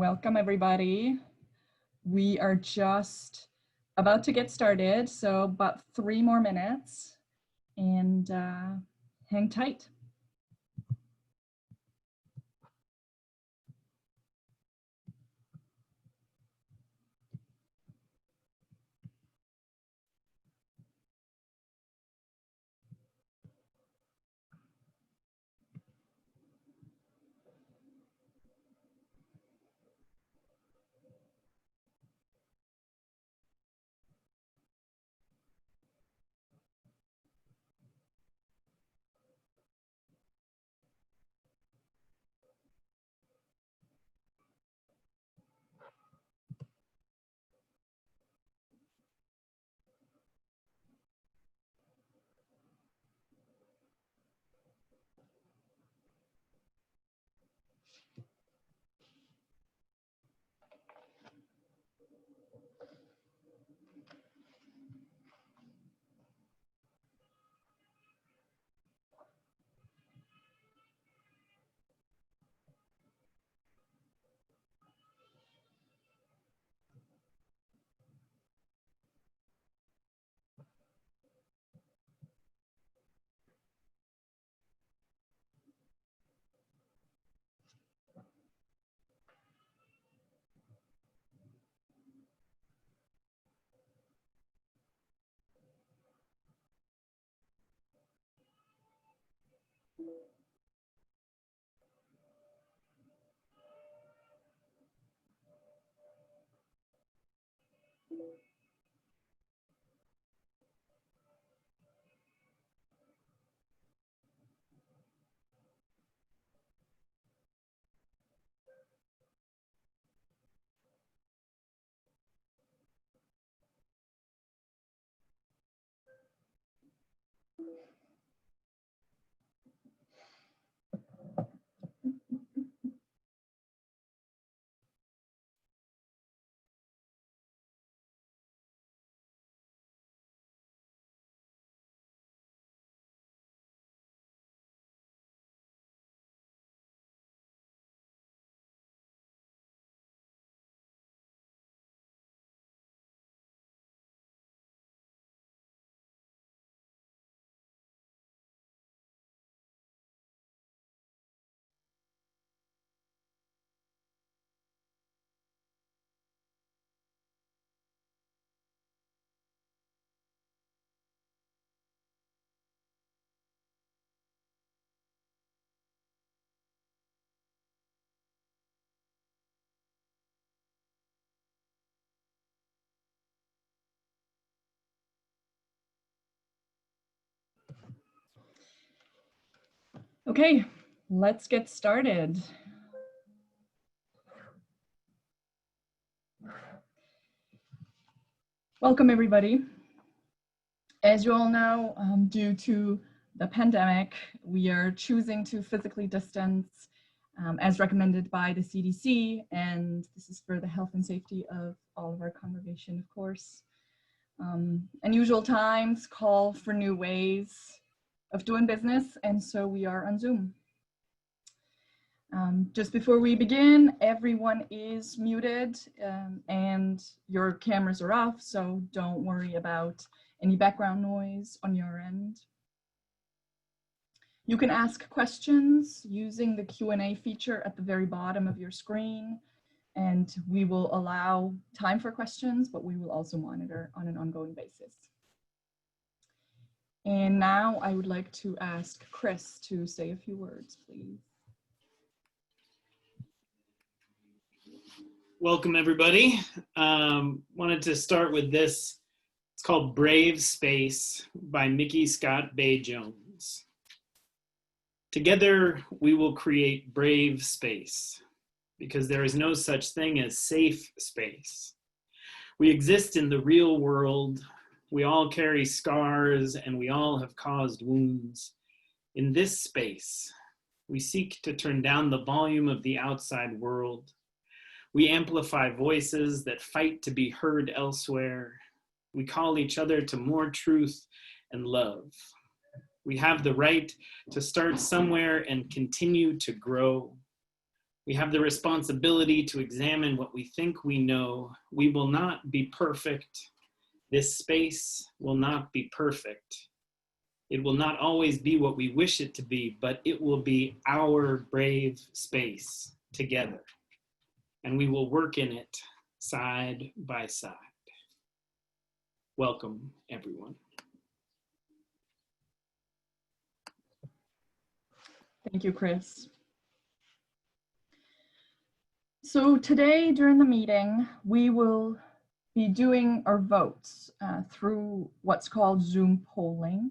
Welcome, everybody. We are just about to get started, so about 3 more minutes, and hang tight. Okay, let's get started. Welcome, everybody. As you all know, due to the pandemic, we are choosing to physically distance as recommended by the CDC, and this is for the health and safety of all of our congregation, of course. Unusual times call for new ways of doing business, and so we are on Zoom. Just before we begin, everyone is muted and your cameras are off, so don't worry about any background noise on your end. You can ask questions using the Q&A feature at the very bottom of your screen, and we will allow time for questions, but we will also monitor on an ongoing basis. And now I would like to ask Chris to say a few words, please. Welcome, everybody. Wanted to start with this. It's called Brave Space by Mickey Scott Bay-Jones. Together, we will create brave space because there is no such thing as safe space. We exist in the real world. We all carry scars and we all have caused wounds. In this space, we seek to turn down the volume of the outside world. We amplify voices that fight to be heard elsewhere. We call each other to more truth and love. We have the right to start somewhere and continue to grow. We have the responsibility to examine what we think we know. We will not be perfect. This space will not be perfect. It will not always be what we wish it to be, but it will be our brave space together. And we will work in it side by side. Welcome, everyone. Thank you, Chris. So today during the meeting, we will be doing our votes through what's called Zoom polling.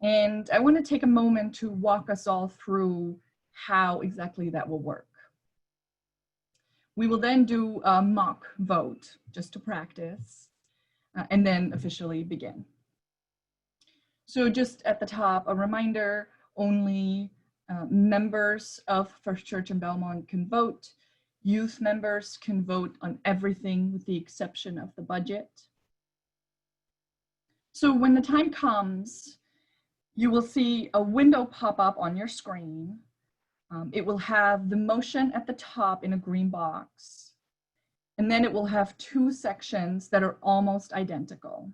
And I want to take a moment to walk us all through how exactly that will work. We will then do a mock vote just to practice and then officially begin. So just at the top, a reminder, only members of First Church in Belmont can vote. Youth members can vote on everything with the exception of the budget. So when the time comes, you will see a window pop up on your screen. It will have the motion at the top in a green box. And then it will have two sections that are almost identical.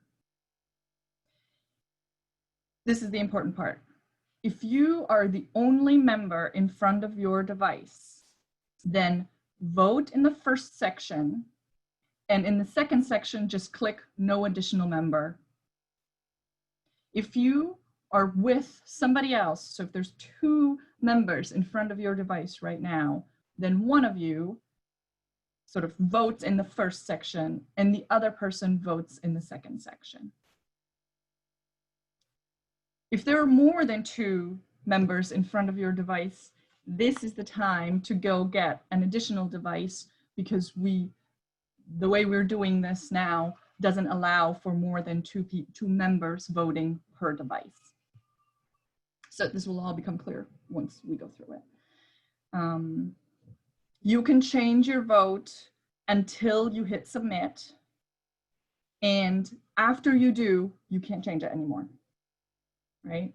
This is the important part. If you are the only member in front of your device, then vote in the first section, and in the second section, just click no additional member. If you are with somebody else, so if there's two members in front of your device right now, then one of you sort of votes in the first section and the other person votes in the second section. If there are more than two members in front of your device, this is the time to go get an additional device, because the way we're doing this now doesn't allow for more than two members voting per device. So this will all become clear once we go through it. You can change your vote until you hit submit. And after you do, you can't change it anymore, right?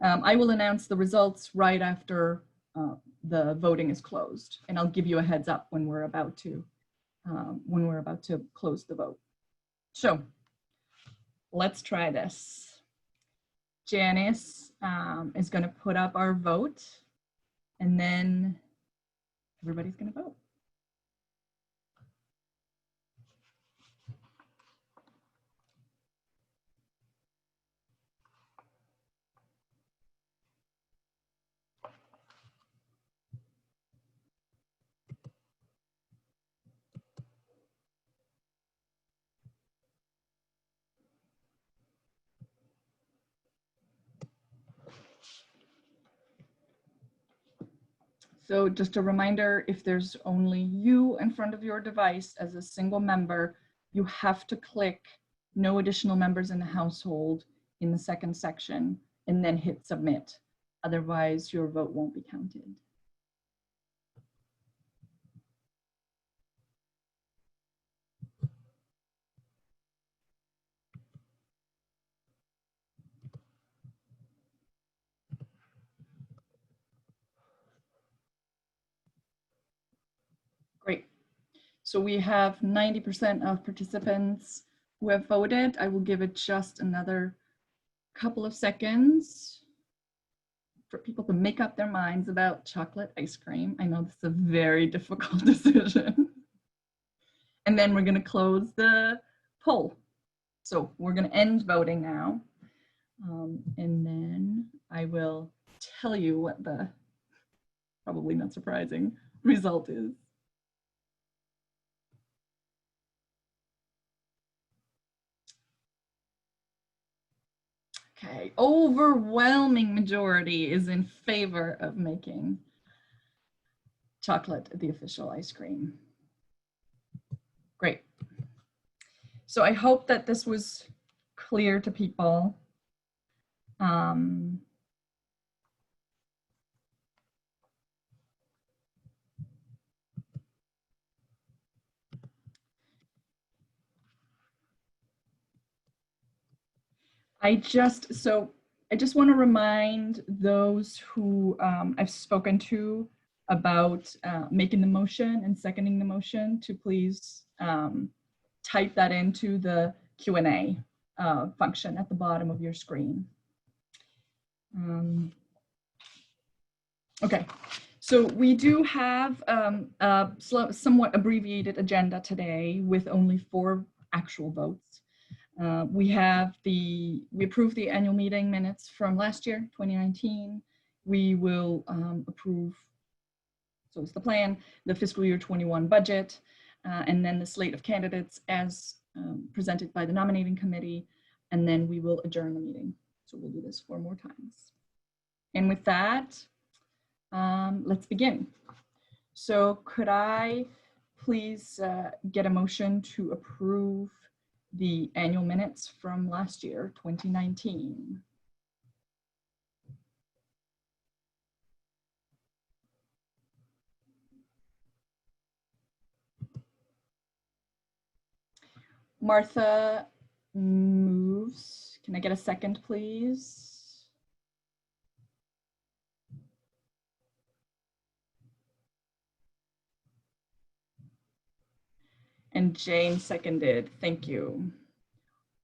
I will announce the results right after the voting is closed, and I'll give you a heads up when we're about to close the vote. So let's try this. Janice is going to put up our vote, and then everybody's going to vote. So just a reminder, if there's only you in front of your device as a single member, you have to click no additional members in the household in the second section and then hit submit. Otherwise, your vote won't be counted. Great. So we have 90% of participants who have voted. I will give it just another couple of seconds for people to make up their minds about chocolate ice cream. I know this is a very difficult decision. And then we're going to close the poll. So we're going to end voting now. And then I will tell you what the probably not surprising result is. Okay, overwhelming majority is in favor of making chocolate the official ice cream. Great. So I hope that this was clear to people. I just want to remind those who I've spoken to about making the motion and seconding the motion to please type that into the Q&A function at the bottom of your screen. Okay, so we do have a somewhat abbreviated agenda today with only 4 actual votes. We approved the annual meeting minutes from last year, 2019. We will approve, so it's the plan, the fiscal year 21 budget, and then the slate of candidates as presented by the nominating committee, and then we will adjourn the meeting. So we'll do this 4 more times. And with that, let's begin. So could I please get a motion to approve the annual minutes from last year, 2019? Martha moves. Can I get a second, please? And Jane seconded. Thank you.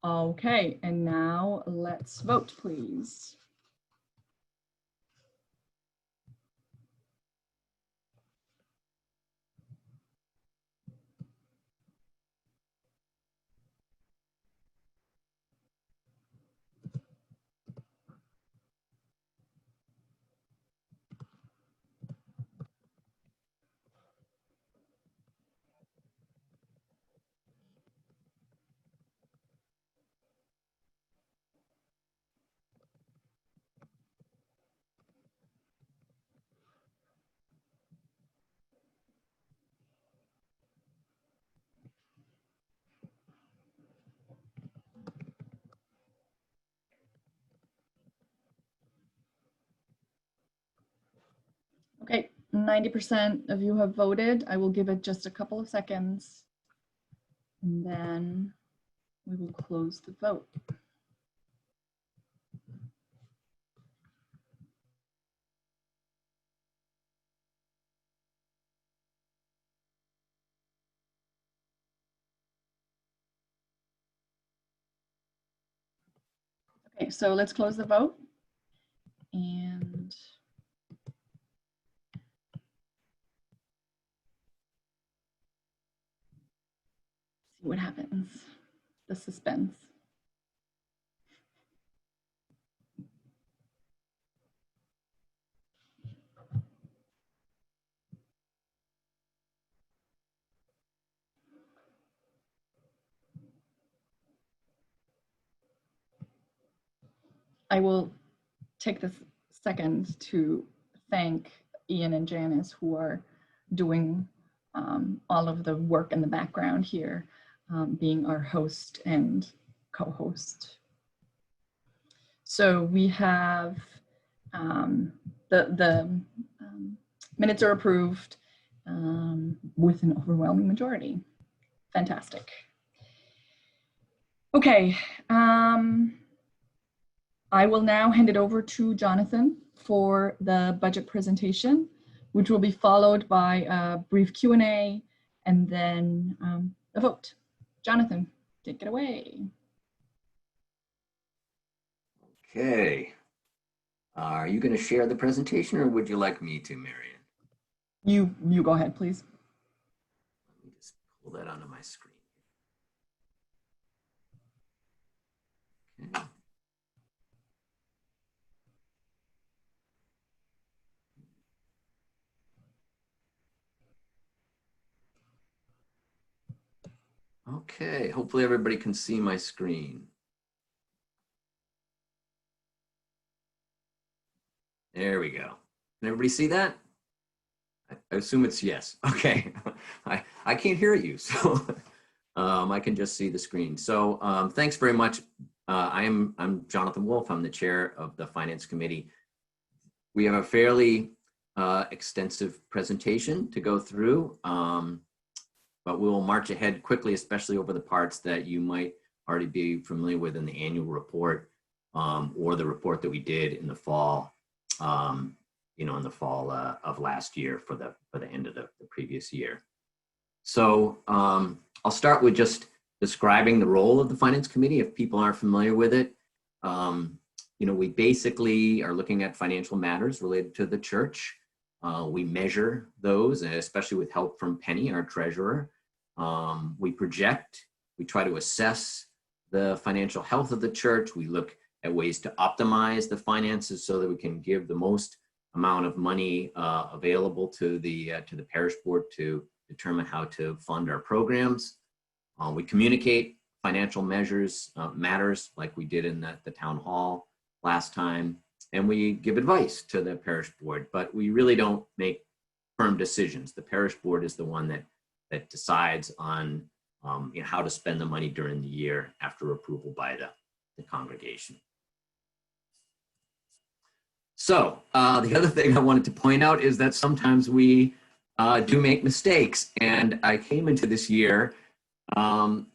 Okay, and now let's vote, please. Okay, 90% of you have voted. I will give it just a couple of seconds, and then we will close the vote. Okay, so let's close the vote and see what happens. The suspense. I will take this second to thank Ian and Janice, who are doing all of the work in the background here, being our host and co-host. So we have the minutes are approved with an overwhelming majority. Fantastic. Okay. I will now hand it over to Jonathan for the budget presentation, which will be followed by a brief Q&A and then a vote. Jonathan, take it away. Okay. Are you going to share the presentation, or would you like me to, Marion? You go ahead, please. Let me just pull that onto my screen. Okay. Okay, hopefully everybody can see my screen. There we go. Can everybody see that? I assume it's yes. Okay. I can't hear you, so I can just see the screen. So thanks very much. I'm Jonathan Wolf. I'm the chair of the Finance Committee. We have a fairly extensive presentation to go through, but we'll march ahead quickly, especially over the parts that you might already be familiar with in the annual report or the report that we did in the fall. in the fall of last year for the end of the previous year. So I'll start with just describing the role of the Finance Committee if people aren't familiar with it. We basically are looking at financial matters related to the church. We measure those, especially with help from Penny, our treasurer. We project, we try to assess the financial health of the church. We look at ways to optimize the finances so that we can give the most amount of money available to the parish board to determine how to fund our programs. We communicate financial matters like we did in the town hall last time, and we give advice to the parish board, but we really don't make firm decisions. The parish board is the one that decides on how to spend the money during the year after approval by the congregation. So the other thing I wanted to point out is that sometimes we do make mistakes, and I came into this year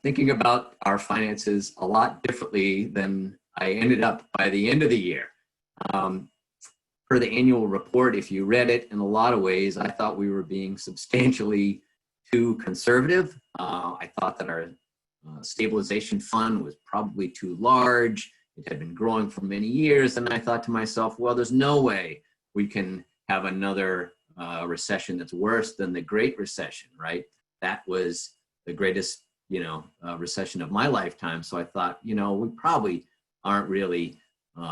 thinking about our finances a lot differently than I ended up by the end of the year. Per the annual report, if you read it, in a lot of ways, I thought we were being substantially too conservative. I thought that our stabilization fund was probably too large. It had been growing for many years, and I thought to myself, well, there's no way we can have another recession that's worse than the Great Recession, right? That was the greatest, recession of my lifetime. So I thought, we probably aren't really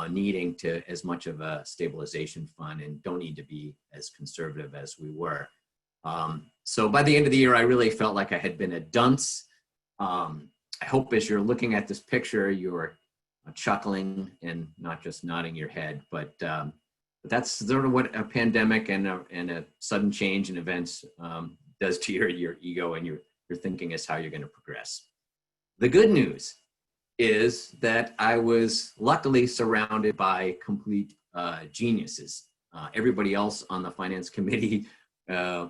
needing to as much of a stabilization fund and don't need to be as conservative as we were. So by the end of the year, I really felt like I had been a dunce. I hope as you're looking at this picture, you're chuckling and not just nodding your head, but that's sort of what a pandemic and a sudden change in events does to your ego and your thinking is how you're going to progress. The good news is that I was luckily surrounded by complete geniuses. Everybody else on the Finance Committee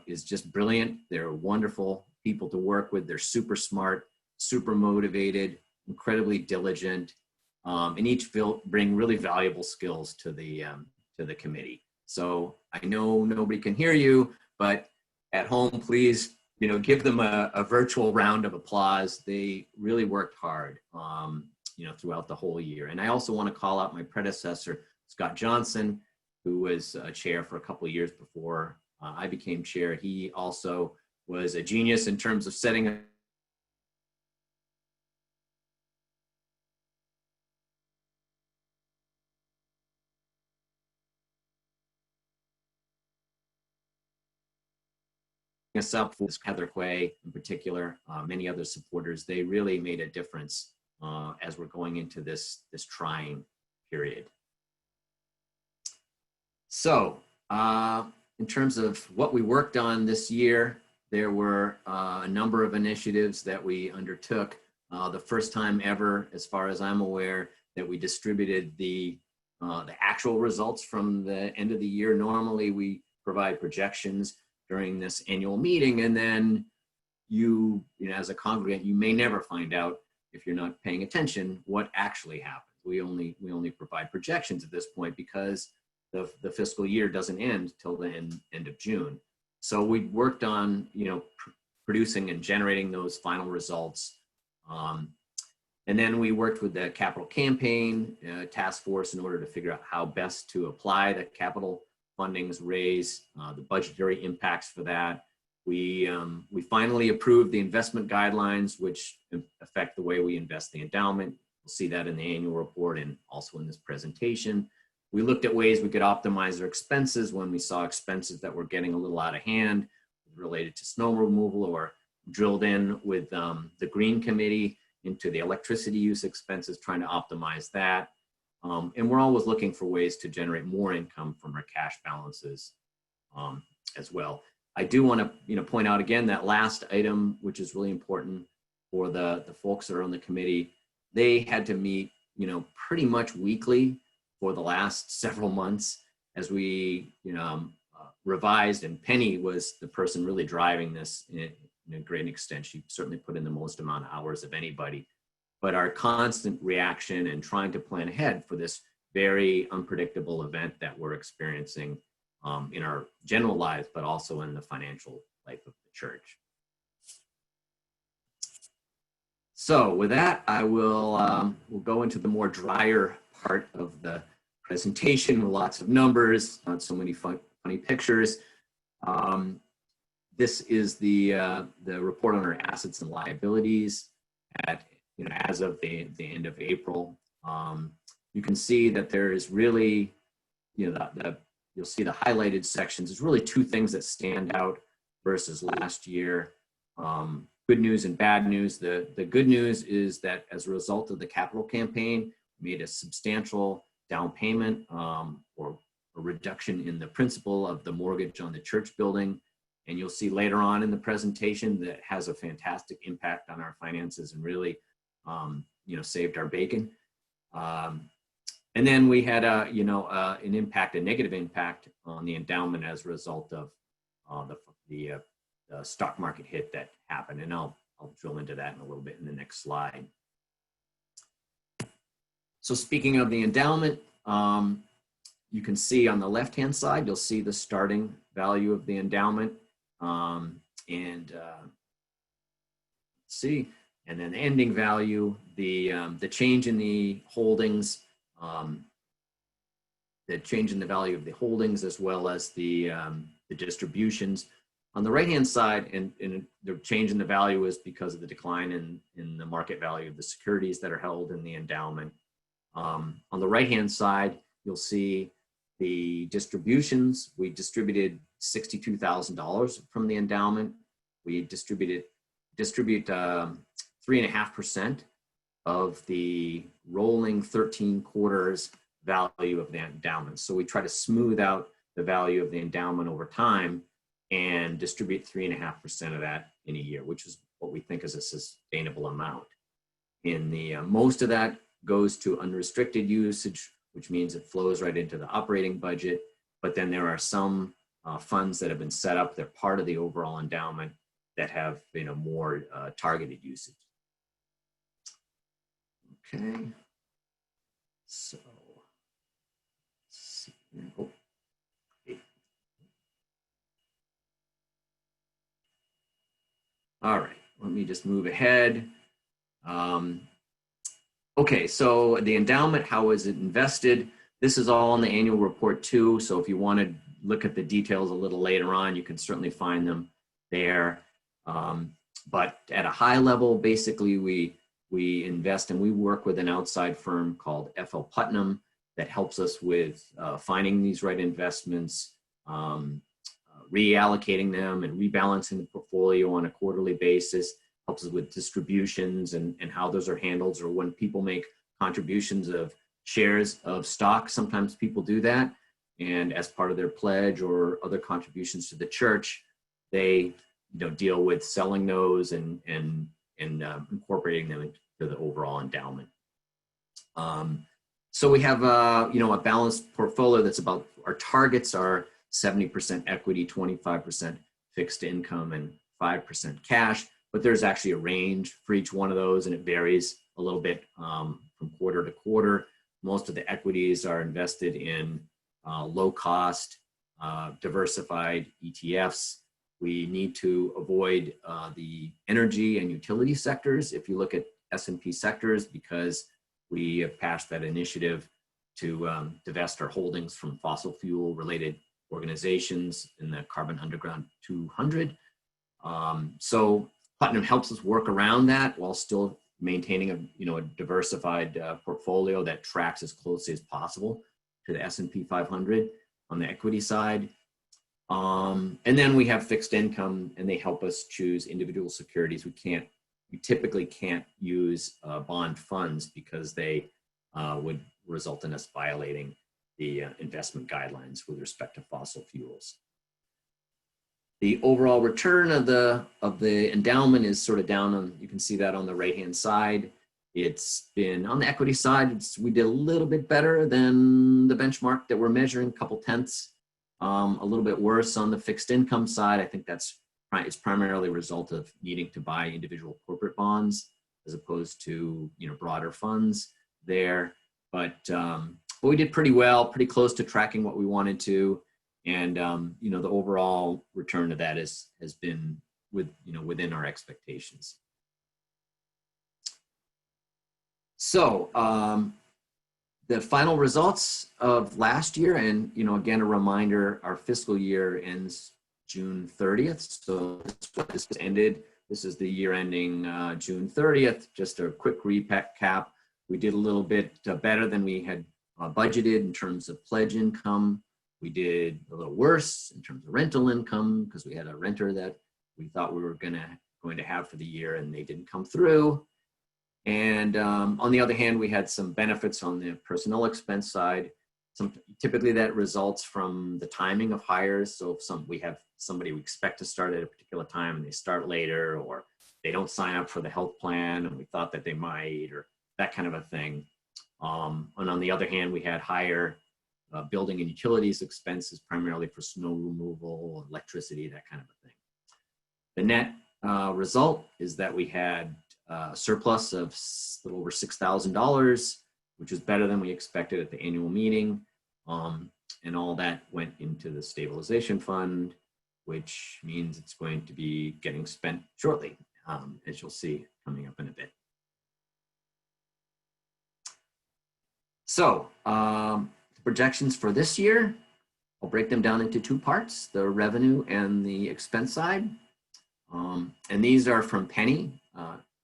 is just brilliant. They're wonderful people to work with. They're super smart, super motivated, incredibly diligent, and each bring really valuable skills to the committee. So I know nobody can hear you, but at home, please, give them a virtual round of applause. They really worked hard, throughout the whole year. And I also want to call out my predecessor, Scott Johnson, who was chair for a couple of years before I became chair. He also was a genius in terms of setting us up for this. Heather Quay in particular, many other supporters. They really made a difference as we're going into this trying period. So in terms of what we worked on this year, there were a number of initiatives that we undertook. The first time ever, as far as I'm aware, that we distributed the actual results from the end of the year. Normally we provide projections during this annual meeting, and then you as a congregant, you may never find out, if you're not paying attention, what actually happened. We only provide projections at this point because the fiscal year doesn't end till the end of June. So we worked on producing and generating those final results, and then we worked with the capital campaign task force in order to figure out how best to apply the capital fundings raised, the budgetary impacts for that. We finally approved the investment guidelines, which affect the way we invest the endowment. We'll see that in the annual report and also in this presentation. We looked at ways we could optimize our expenses when we saw expenses that were getting a little out of hand related to snow removal, or drilled in with the Green Committee into the electricity use expenses, trying to optimize that. And we're always looking for ways to generate more income from our cash balances as well. I do want to point out again that last item, which is really important for the folks that are on the committee. They had to meet pretty much weekly for the last several months as we revised, and Penny was the person really driving this in a great extent. She certainly put in the most amount of hours of anybody. But our constant reaction and trying to plan ahead for this very unpredictable event that we're experiencing in our general lives, but also in the financial life of the church. So with that, I will we'll go into the more drier part of the presentation with lots of numbers, not so many funny pictures. This is the report on our assets and liabilities at, as of the end of April. You can see that there is really, you'll see the highlighted sections. There's really two things that stand out versus last year. Good news and bad news. The good news is that as a result of the capital campaign, we made a substantial down payment or a reduction in the principal of the mortgage on the church building. And you'll see later on in the presentation that has a fantastic impact on our finances and really, saved our bacon. And then we had a negative impact on the endowment as a result of the stock market hit that happened. And I'll drill into that in a little bit in the next slide. So speaking of the endowment, you can see on the left-hand side, you'll see the starting value of the endowment. And then the ending value, the change in the holdings, the change in the value of the holdings, as well as the distributions. On the right-hand side, and the change in the value is because of the decline in the market value of the securities that are held in the endowment. On the right-hand side, you'll see the distributions. We distributed $62,000 from the endowment. We distribute 3.5% of the rolling 13 quarters value of the endowment. So we try to smooth out the value of the endowment over time and distribute 3.5% of that in a year, which is what we think is a sustainable amount. In the most of that goes to unrestricted usage, which means it flows right into the operating budget. But then there are some funds that have been set up, they're part of the overall endowment, that have more targeted usage. Okay, so let's see. All right, let me just move ahead. Okay, so the endowment, how is it invested? This is all in the annual report too. So if you want to look at the details a little later on, you can certainly find them there. But at a high level, basically we invest and we work with an outside firm called FL Putnam that helps us with finding these right investments, reallocating them and rebalancing the portfolio on a quarterly basis, helps us with distributions and how those are handled, or when people make contributions of shares of stock, sometimes people do that. And as part of their pledge or other contributions to the church, they deal with selling those and incorporating them into the overall endowment. So we have a balanced portfolio that's about, our targets are 70% equity, 25% fixed income, and 5% cash. But there's actually a range for each one of those, and it varies a little bit from quarter to quarter. Most of the equities are invested in low cost, diversified ETFs. We need to avoid the energy and utility sectors if you look at S&P sectors, because we have passed that initiative to divest our holdings from fossil fuel related organizations in the Carbon Underground 200. So Putnam helps us work around that while still maintaining a diversified portfolio that tracks as closely as possible to the S&P 500 on the equity side. And then we have fixed income, and they help us choose individual securities. We typically can't use bond funds because they would result in us violating the investment guidelines with respect to fossil fuels. The overall return of the endowment is sort of down on, you can see that on the right-hand side. It's been on the equity side, we did a little bit better than the benchmark that we're measuring, a couple tenths. A little bit worse on the fixed income side. I think it's primarily a result of needing to buy individual corporate bonds as opposed to broader funds there. But we did pretty well, pretty close to tracking what we wanted to. And, the overall return of that has been within our expectations. So the final results of last year, and, again, a reminder, our fiscal year ends June 30th. So this ended. This is the year ending June 30th. Just a quick recap. We did a little bit better than we had budgeted in terms of pledge income. We did a little worse in terms of rental income because we had a renter that we thought we were going to have for the year, and they didn't come through. And on the other hand, we had some benefits on the personnel expense side. Typically that results from the timing of hires. So if we have somebody we expect to start at a particular time and they start later, or they don't sign up for the health plan and we thought that they might, or that kind of a thing. And on the other hand, we had higher building and utilities expenses, primarily for snow removal, electricity, that kind of a thing. The net result is that we had a surplus of a little over $6,000, which is better than we expected at the annual meeting. And all that went into the stabilization fund, which means it's going to be getting spent shortly, as you'll see coming up in a bit. So the projections for this year, I'll break them down into two parts, the revenue and the expense side. And these are from Penny,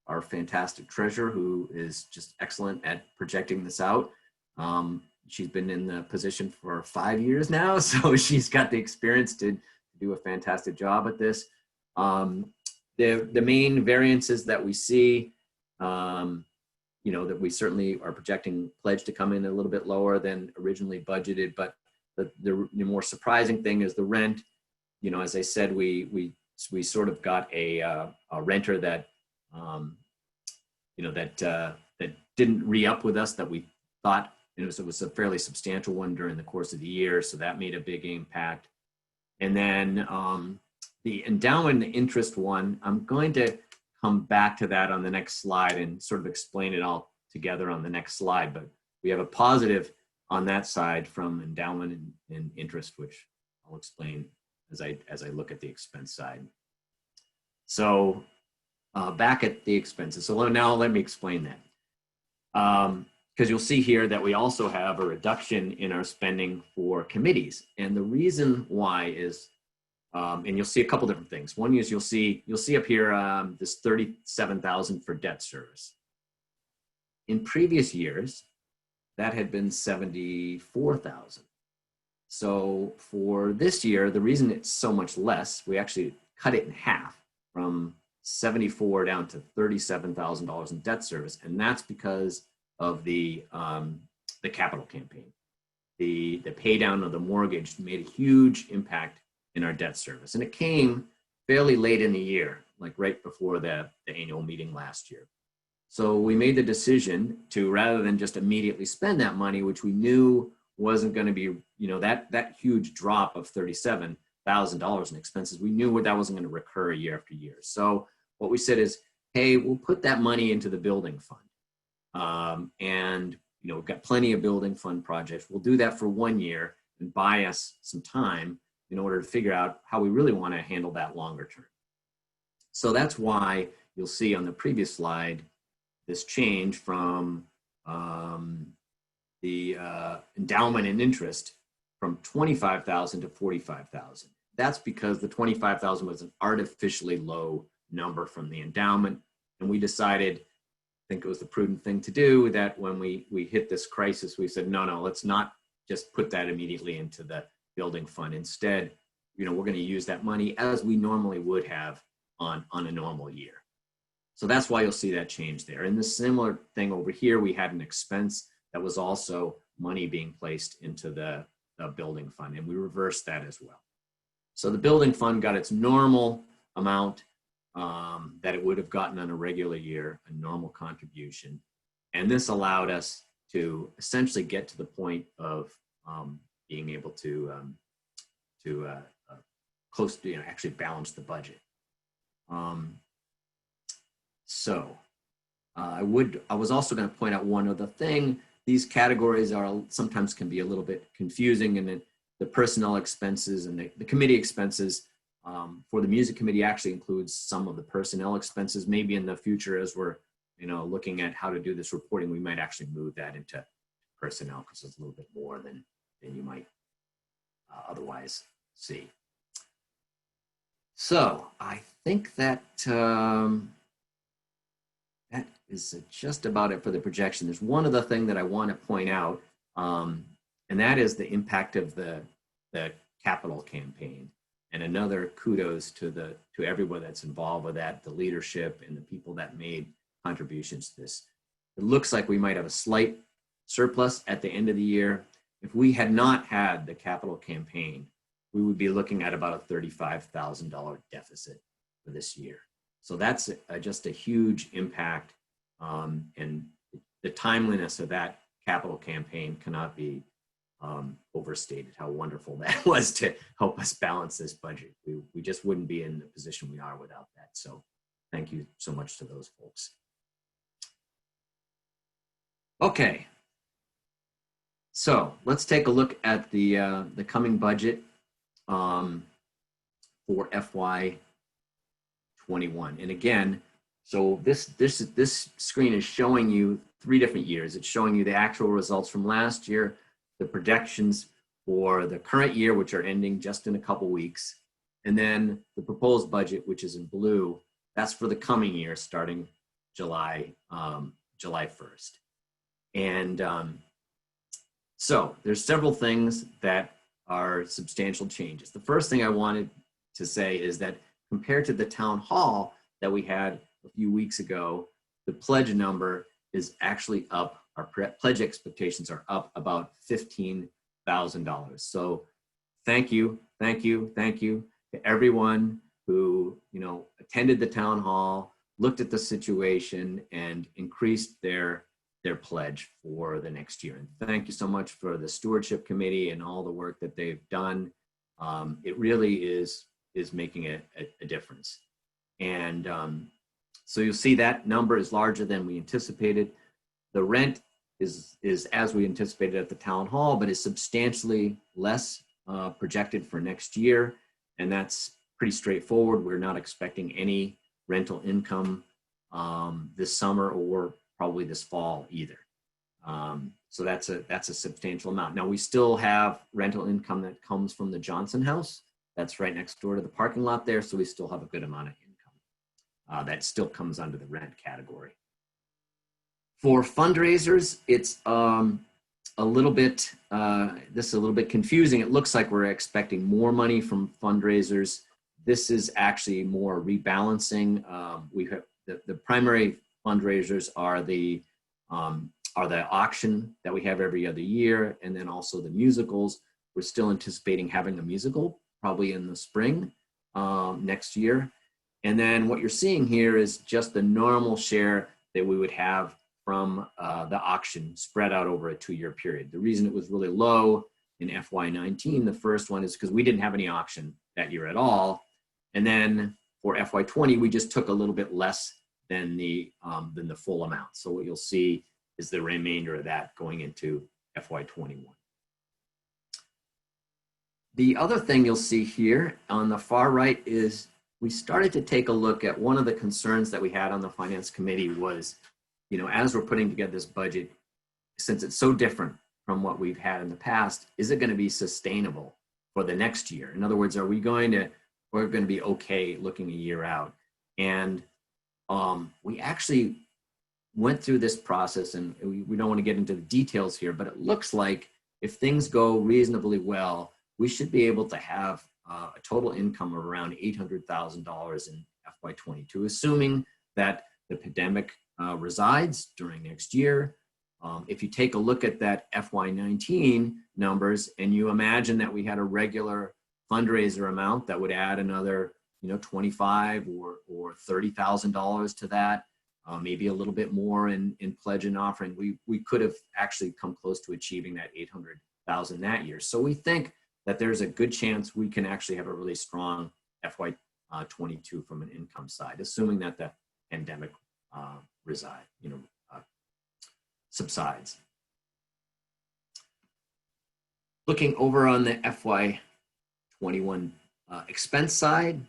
our fantastic treasurer, who is just excellent at projecting this out. She's been in the position for 5 years now, so she's got the experience to do a fantastic job at this. The main variances that we see, that we certainly are projecting pledge to come in a little bit lower than originally budgeted, but the more surprising thing is the rent. As I said, we sort of got a renter that that didn't re-up with us, that we thought it was a fairly substantial one during the course of the year, so that made a big impact. And then the endowment interest one, I'm going to come back to that on the next slide and sort of explain it all together on the next slide. But we have a positive on that side from endowment and interest, which I'll explain as I look at the expense side. So back at the expenses. So now let me explain that. Because you'll see here that we also have a reduction in our spending for committees. And the reason why is, and you'll see a couple different things. One is you'll see up here this $37,000 for debt service. In previous years, that had been $74,000. So for this year, the reason it's so much less, we actually cut it in half from $74,000 down to $37,000 in debt service, and that's because of the capital campaign. The pay down of the mortgage made a huge impact in our debt service, and it came fairly late in the year, like right before the annual meeting last year. So we made the decision to, rather than just immediately spend that money, which we knew wasn't going to be, that huge drop of $37,000 in expenses, we knew that wasn't going to recur year after year. So what we said is, hey, we'll put that money into the building fund. And we've got plenty of building fund projects. We'll do that for 1 year and buy us some time in order to figure out how we really want to handle that longer term. So that's why you'll see on the previous slide this change from the endowment and interest from $25,000 to $45,000. That's because the $25,000 was an artificially low number from the endowment, and we decided, I think it was the prudent thing to do, that when we hit this crisis, we said, no, let's not just put that immediately into the building fund. Instead, we're going to use that money as we normally would have on a normal year. So that's why you'll see that change there. And the similar thing over here, we had an expense that was also money being placed into the building fund, and we reversed that as well. So the building fund got its normal amount that it would have gotten on a regular year, a normal contribution. And this allowed us to essentially get to the point of being able to close to, actually balance the budget. I was also going to point out one other thing. These categories sometimes can be a little bit confusing, and the personnel expenses and the committee expenses for the music committee actually includes some of the personnel expenses. Maybe in the future, as we're looking at how to do this reporting, we might actually move that into personnel because it's a little bit more than you might otherwise see. So I think that that is just about it for the projection. There's one other thing that I want to point out, and that is the impact of the capital campaign. And another kudos to everyone that's involved with that, the leadership and the people that made contributions to this. It looks like we might have a slight surplus at the end of the year. If we had not had the capital campaign, we would be looking at about a $35,000 deficit for this year. So that's just a huge impact, and the timeliness of that capital campaign cannot be overstated, how wonderful that was to help us balance this budget. We just wouldn't be in the position we are without that. So thank you so much to those folks. Okay, so let's take a look at the coming budget for FY21. And again, so this screen is showing you 3 different years. It's showing you the actual results from last year, the projections for the current year, which are ending just in a couple weeks, and then the proposed budget, which is in blue. That's for the coming year, starting July 1st. And so there's several things that are substantial changes. The first thing I wanted to say is that compared to the town hall that we had a few weeks ago, the pledge number is actually up. Our pledge expectations are up about $15,000. So thank you to everyone who attended the town hall, looked at the situation, and increased their pledge for the next year. And thank you so much for the stewardship committee and all the work that they've done. It really is making a difference. And so you'll see that number is larger than we anticipated. The rent is as we anticipated at the town hall, but is substantially less projected for next year. And that's pretty straightforward. We're not expecting any rental income this summer or probably this fall either. So that's a substantial amount. Now we still have rental income that comes from the Johnson House. That's right next door to the parking lot there. So we still have a good amount of income that still comes under the rent category. For fundraisers, it's a little bit confusing. It looks like we're expecting more money from fundraisers. This is actually more rebalancing. We have the primary fundraisers are the auction that we have every other year, and then also the musicals. We're still anticipating having a musical probably in the spring next year. And then what you're seeing here is just the normal share that we would have from the auction spread out over a 2-year period. The reason it was really low in FY19, the first one, is because we didn't have any auction that year at all. And then for FY20, we just took a little bit less than the full amount. So what you'll see is the remainder of that going into FY21. The other thing you'll see here on the far right is we started to take a look at one of the concerns that we had on the finance committee was, as we're putting together this budget, since it's so different from what we've had in the past, is it going to be sustainable for the next year? In other words, we're going to be okay looking a year out? And we actually went through this process, and we don't want to get into the details here, but it looks like if things go reasonably well, we should be able to have a total income of around $800,000 in FY22, assuming that the pandemic resides during next year. If you take a look at that FY19 numbers and you imagine that we had a regular fundraiser amount that would add another $25,000 or $30,000 to that, maybe a little bit more in pledge and offering, we could have actually come close to achieving that $800,000 that year. So we think that there's a good chance we can actually have a really strong FY22 from an income side, assuming that the pandemic subsides. Looking over on the FY21 expense side,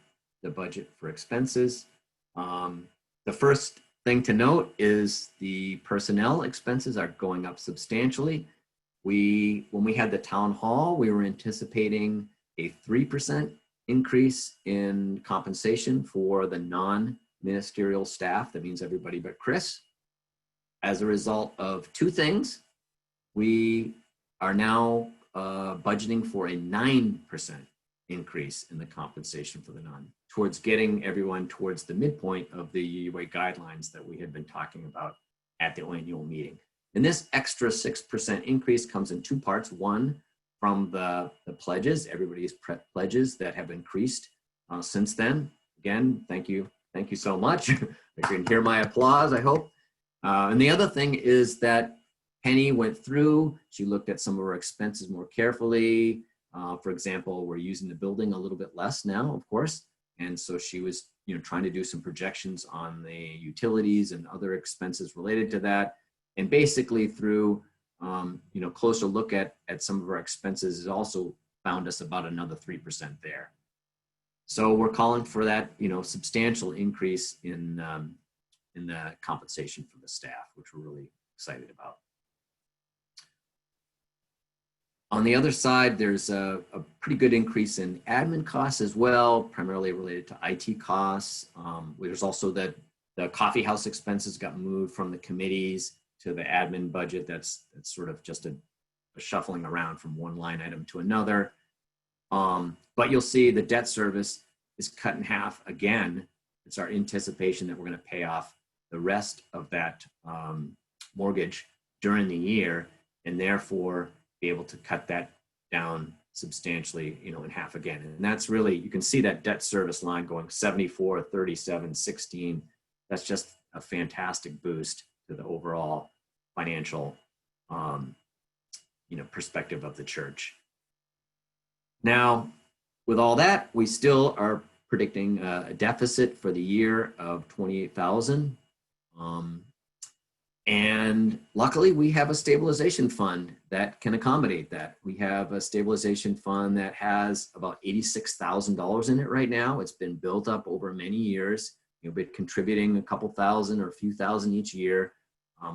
the budget for expenses. The first thing to note is the personnel expenses are going up substantially. When we had the town hall, we were anticipating a 3% increase in compensation for the non-ministerial staff. That means everybody but Chris. As a result of two things, we are now budgeting for a 9% increase in the compensation for the towards getting everyone towards the midpoint of the UUA guidelines that we had been talking about at the annual meeting. And this extra 6% increase comes in two parts. One, from the pledges, everybody's pledges that have increased since then. Again, thank you so much. You can hear my applause, I hope. And the other thing is that Penny went through, she looked at some of our expenses more carefully. For example, we're using the building a little bit less now, of course. And so she was, trying to do some projections on the utilities and other expenses related to that. And basically through, closer look at some of our expenses, it also found us about another 3% there. So we're calling for that, substantial increase in the compensation for the staff, which we're really excited about. On the other side, there's a pretty good increase in admin costs as well, primarily related to IT costs. There's also the coffee house expenses got moved from the committees to the admin budget. That's sort of just a shuffling around from one line item to another. But you'll see the debt service is cut in half again. It's our anticipation that we're going to pay off the rest of that mortgage during the year, and therefore be able to cut that down substantially, in half again. And that's really, you can see that debt service line going 74, 37, 16. That's just a fantastic boost to the overall financial, perspective of the church. Now, with all that, we still are predicting a deficit for the year of 28,000. And luckily, we have a stabilization fund that can accommodate that. We have a stabilization fund that has about $86,000 in it right now. It's been built up over many years. We've been contributing a couple thousand or a few thousand each year.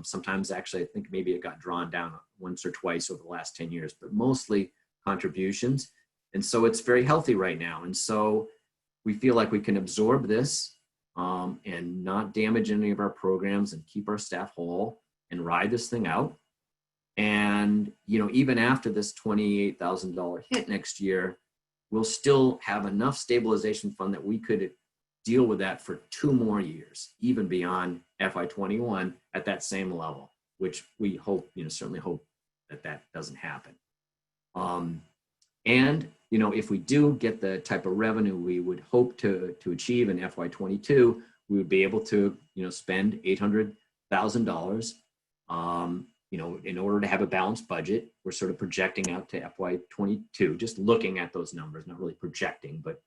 Sometimes, actually, I think maybe it got drawn down once or twice over the last 10 years, but mostly contributions. And so it's very healthy right now. And so we feel like we can absorb this and not damage any of our programs and keep our staff whole and ride this thing out. And, even after this $28,000 hit next year, we'll still have enough stabilization fund that we could deal with that for 2 more years, even beyond FY21 at that same level, which we hope, certainly hope that doesn't happen. And, if we do get the type of revenue we would hope to achieve in FY22, we would be able to, spend $800,000, in order to have a balanced budget. We're sort of projecting out to FY22, just looking at those numbers, not really projecting, but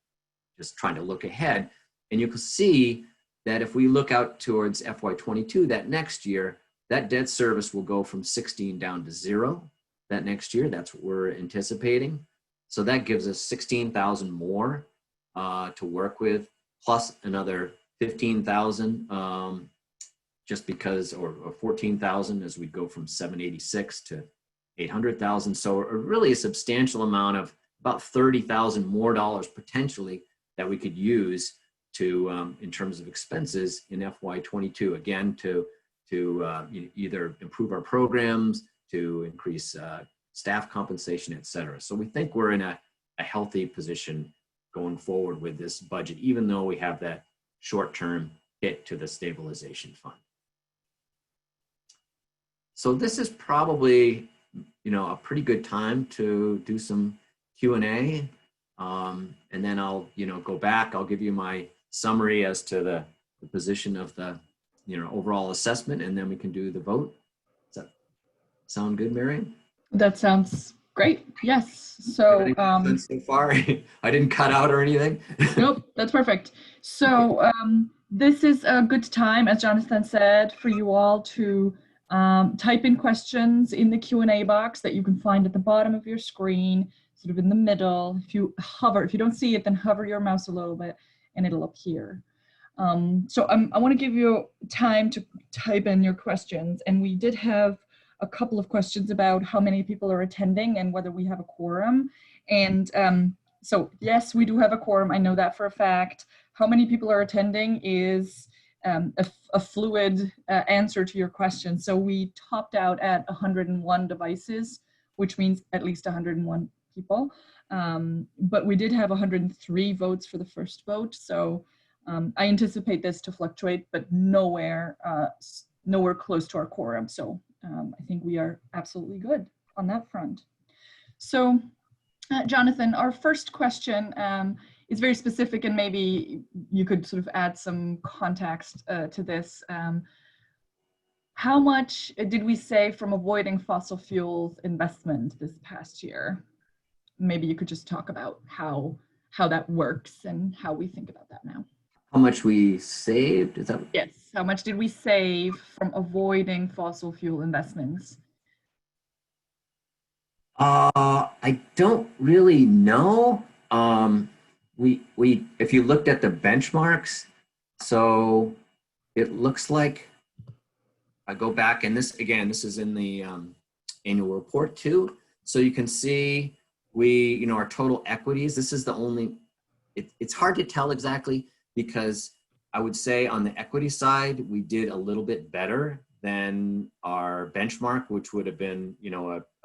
just trying to look ahead. And you can see that if we look out towards FY22, that next year, that debt service will go from 16 down to 0 that next year. That's what we're anticipating. So that gives us 16,000 more to work with, plus another 15,000 just because, or 14,000 as we go from 786 to 800,000. So really a substantial amount of about 30,000 more dollars potentially that we could use to, in terms of expenses in FY22, again, to either improve our programs, to increase staff compensation, et cetera. So we think we're in a healthy position going forward with this budget, even though we have that short-term hit to the stabilization fund. So this is probably, a pretty good time to do some Q&A. And then I'll, go back, I'll give you my summary as to the position of the, overall assessment, and then we can do the vote. Does that sound good, Marion? That sounds great. Yes. So so far, I didn't cut out or anything. Nope, that's perfect. So this is a good time, as Jonathan said, for you all to Type in questions in the Q&A box that you can find at the bottom of your screen, sort of in the middle. If you don't see it, then hover your mouse a little bit and it'll appear. So I want to give you time to type in your questions. And we did have a couple of questions about how many people are attending and whether we have a quorum. And so yes, we do have a quorum. I know that for a fact. How many people are attending is a fluid answer to your question. So we topped out at 101 devices, which means at least 101 people. But we did have 103 votes for the first vote. So I anticipate this to fluctuate, but nowhere close to our quorum. So I think we are absolutely good on that front. So Jonathan, our first question is very specific, and maybe you could sort of add some context to this. How much did we save from avoiding fossil fuels investment this past year? Maybe you could just talk about how that works and how we think about that now. How much we saved? Is that? Yes. How much did we save from avoiding fossil fuel investments? I don't really know. If you looked at the benchmarks, so it looks like, I go back, and this is in the annual report too. So you can see our total equities. This is the only, it's hard to tell exactly, because I would say on the equity side, we did a little bit better than our benchmark, which would have been,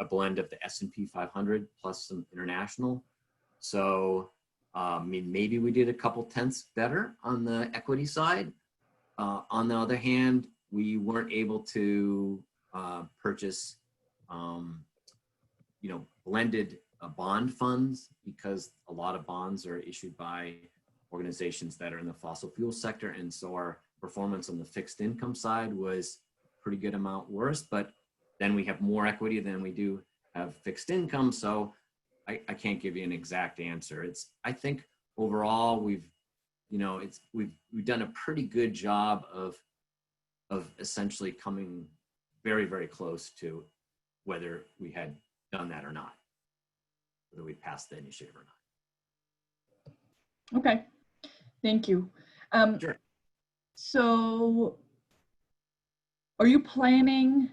a blend of the S&P 500 plus some international. So, maybe we did a couple tenths better on the equity side. On the other hand, we weren't able to purchase, blended bond funds, because a lot of bonds are issued by organizations that are in the fossil fuel sector. And so our performance on the fixed income side was pretty good amount worse, but then we have more equity than we do have fixed income. So I can't give you an exact answer. I think overall we've done a pretty good job of essentially coming very, very close to whether we had done that or not, whether we passed the initiative or not. Okay, thank you. Sure. So are you planning,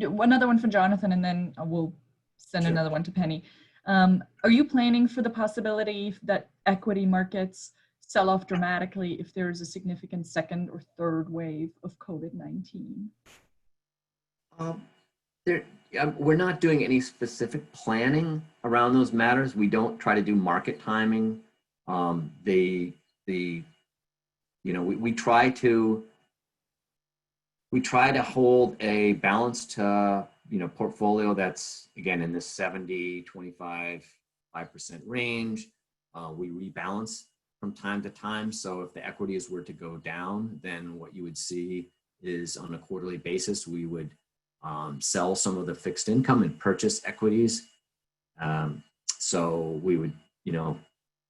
another one for Jonathan, and then we'll send Sure. another one to Penny. Are you planning for the possibility that equity markets sell off dramatically if there is a significant second or third wave of COVID-19? We're not doing any specific planning around those matters. We don't try to do market timing. We try to hold a balanced portfolio that's, again, in this 70, 25, 5% range. We rebalance from time to time. So if the equities were to go down, then what you would see is, on a quarterly basis, we would sell some of the fixed income and purchase equities. So we would,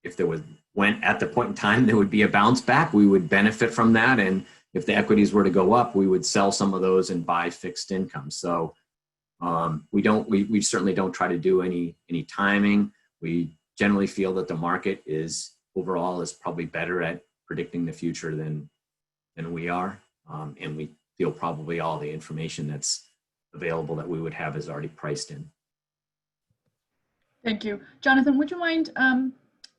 if there was, when at the point in time there would be a bounce back, we would benefit from that. And if the equities were to go up, we would sell some of those and buy fixed income. So we certainly don't try to do any timing. We generally feel that the market overall is probably better at predicting the future than we are. And we feel probably all the information that's available that we would have is already priced in. Thank you. Jonathan, would you mind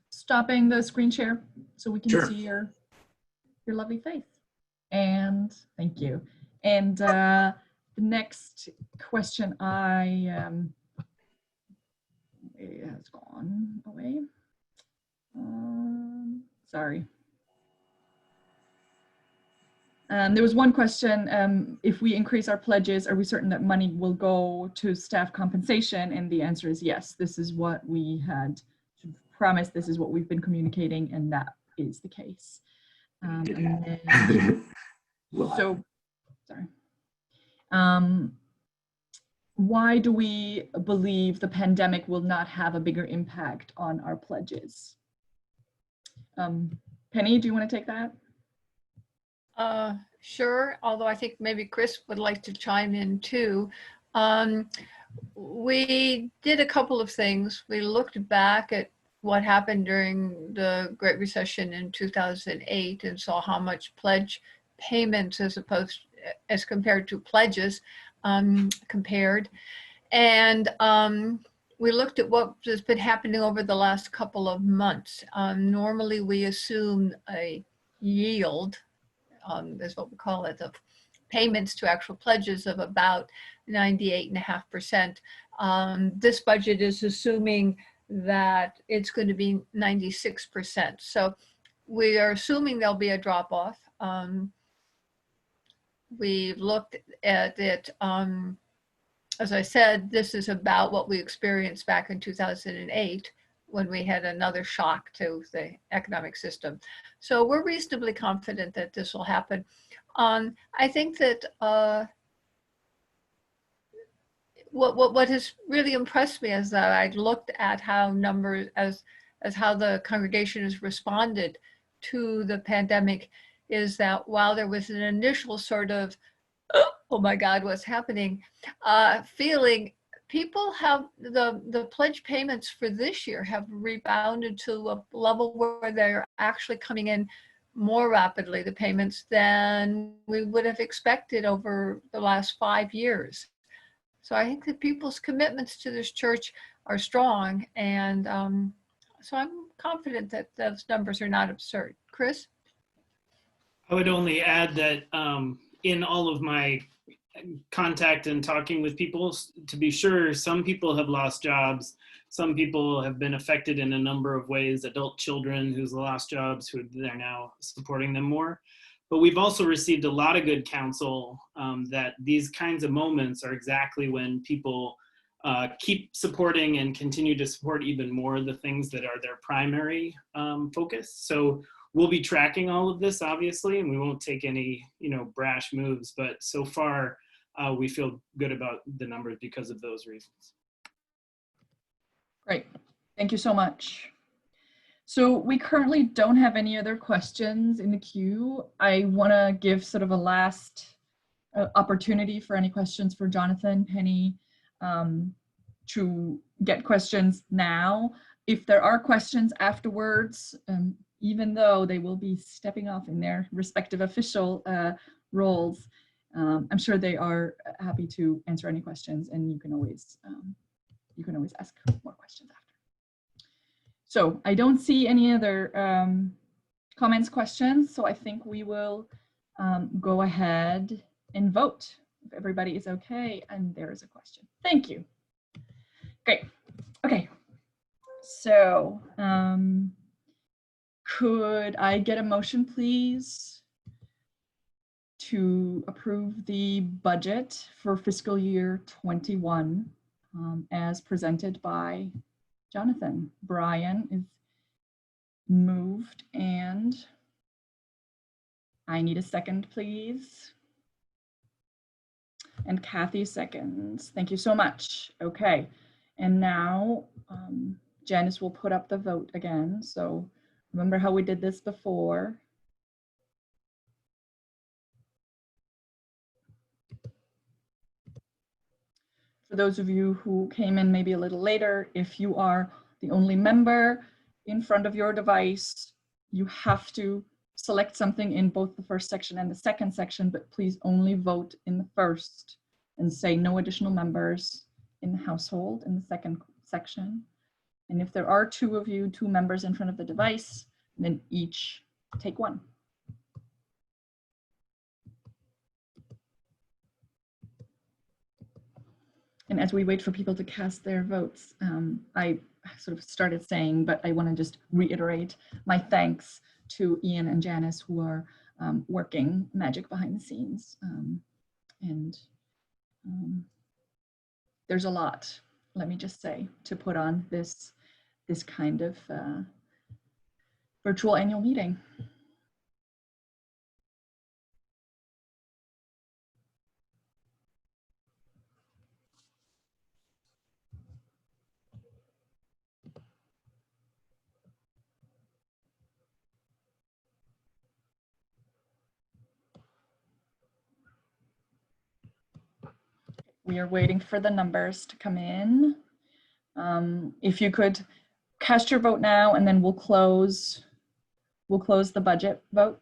stopping the screen share so we can Sure. see your lovely face? And thank you. And the next question it has gone away. Sorry. There was one question, if we increase our pledges, are we certain that money will go to staff compensation? And the answer is yes. This is what we had promised. This is what we've been communicating, and that is the case. Sorry. Why do we believe the pandemic will not have a bigger impact on our pledges? Penny, do you want to take that? Sure, although I think maybe Chris would like to chime in too. We did a couple of things. We looked back at what happened during the Great Recession in 2008 and saw how much pledge payments as compared to pledges compared. And we looked at what has been happening over the last couple of months. Normally we assume a yield, is what we call it, of payments to actual pledges of about 98.5%. This budget is assuming that it's going to be 96%. So we are assuming there'll be a drop off. We've looked at it, as I said, this is about what we experienced back in 2008 when we had another shock to the economic system. So we're reasonably confident that this will happen. I think that what has really impressed me is that I looked at how numbers, as how the congregation has responded to the pandemic, is that while there was an initial sort of, oh my God, what's happening, feeling, people have, the pledge payments for this year have rebounded to a level where they're actually coming in more rapidly, the payments, than we would have expected over the last 5 years. So I think that people's commitments to this church are strong. And so I'm confident that those numbers are not absurd. Chris? I would only add that in all of my contact and talking with people, to be sure, some people have lost jobs. Some people have been affected in a number of ways, adult children who's lost jobs, who they're now supporting them more. But we've also received a lot of good counsel that these kinds of moments are exactly when people keep supporting and continue to support even more the things that are their primary focus. So we'll be tracking all of this, obviously, and we won't take any, brash moves. But so far, we feel good about the numbers because of those reasons. Great. Thank you so much. So we currently don't have any other questions in the queue. I want to give sort of a last opportunity for any questions for Jonathan, Penny, to get questions now. If there are questions afterwards, even though they will be stepping off in their respective official roles, I'm sure they are happy to answer any questions, and you can always ask more questions after. So I don't see any other comments, questions, so I think we will go ahead and vote if everybody is okay. And there is a question. Thank you. Great. Okay. So could I get a motion, please, to approve the budget for fiscal year 21 as presented by Jonathan? Brian is moved, and I need a second, please. And Kathy seconds. Thank you so much. Okay, and now Janice will put up the vote again. So remember how we did this before. For those of you who came in maybe a little later, if you are the only member in front of your device, you have to select something in both the first section and the second section, but please only vote in the first and say no additional members in the household in the second section. And if there are two of you, two members in front of the device, then each take one. And as we wait for people to cast their votes, I sort of started saying, but I want to just reiterate my thanks to Ian and Janice, who are working magic behind the scenes. There's a lot, let me just say, to put on this kind of virtual annual meeting. We are waiting for the numbers to come in. If you could cast your vote now, and then we'll close the budget vote.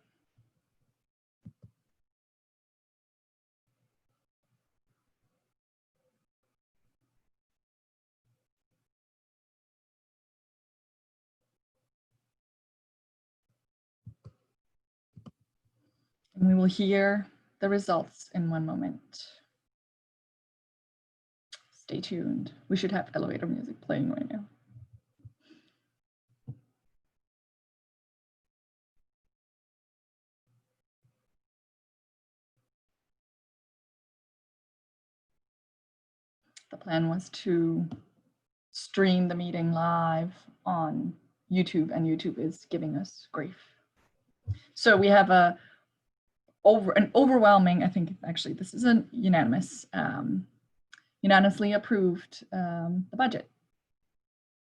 And we will hear the results in one moment. Stay tuned. We should have elevator music playing right now. The plan was to stream the meeting live on YouTube, and YouTube is giving us grief. So we have an overwhelming, I think actually this is a unanimously approved the budget.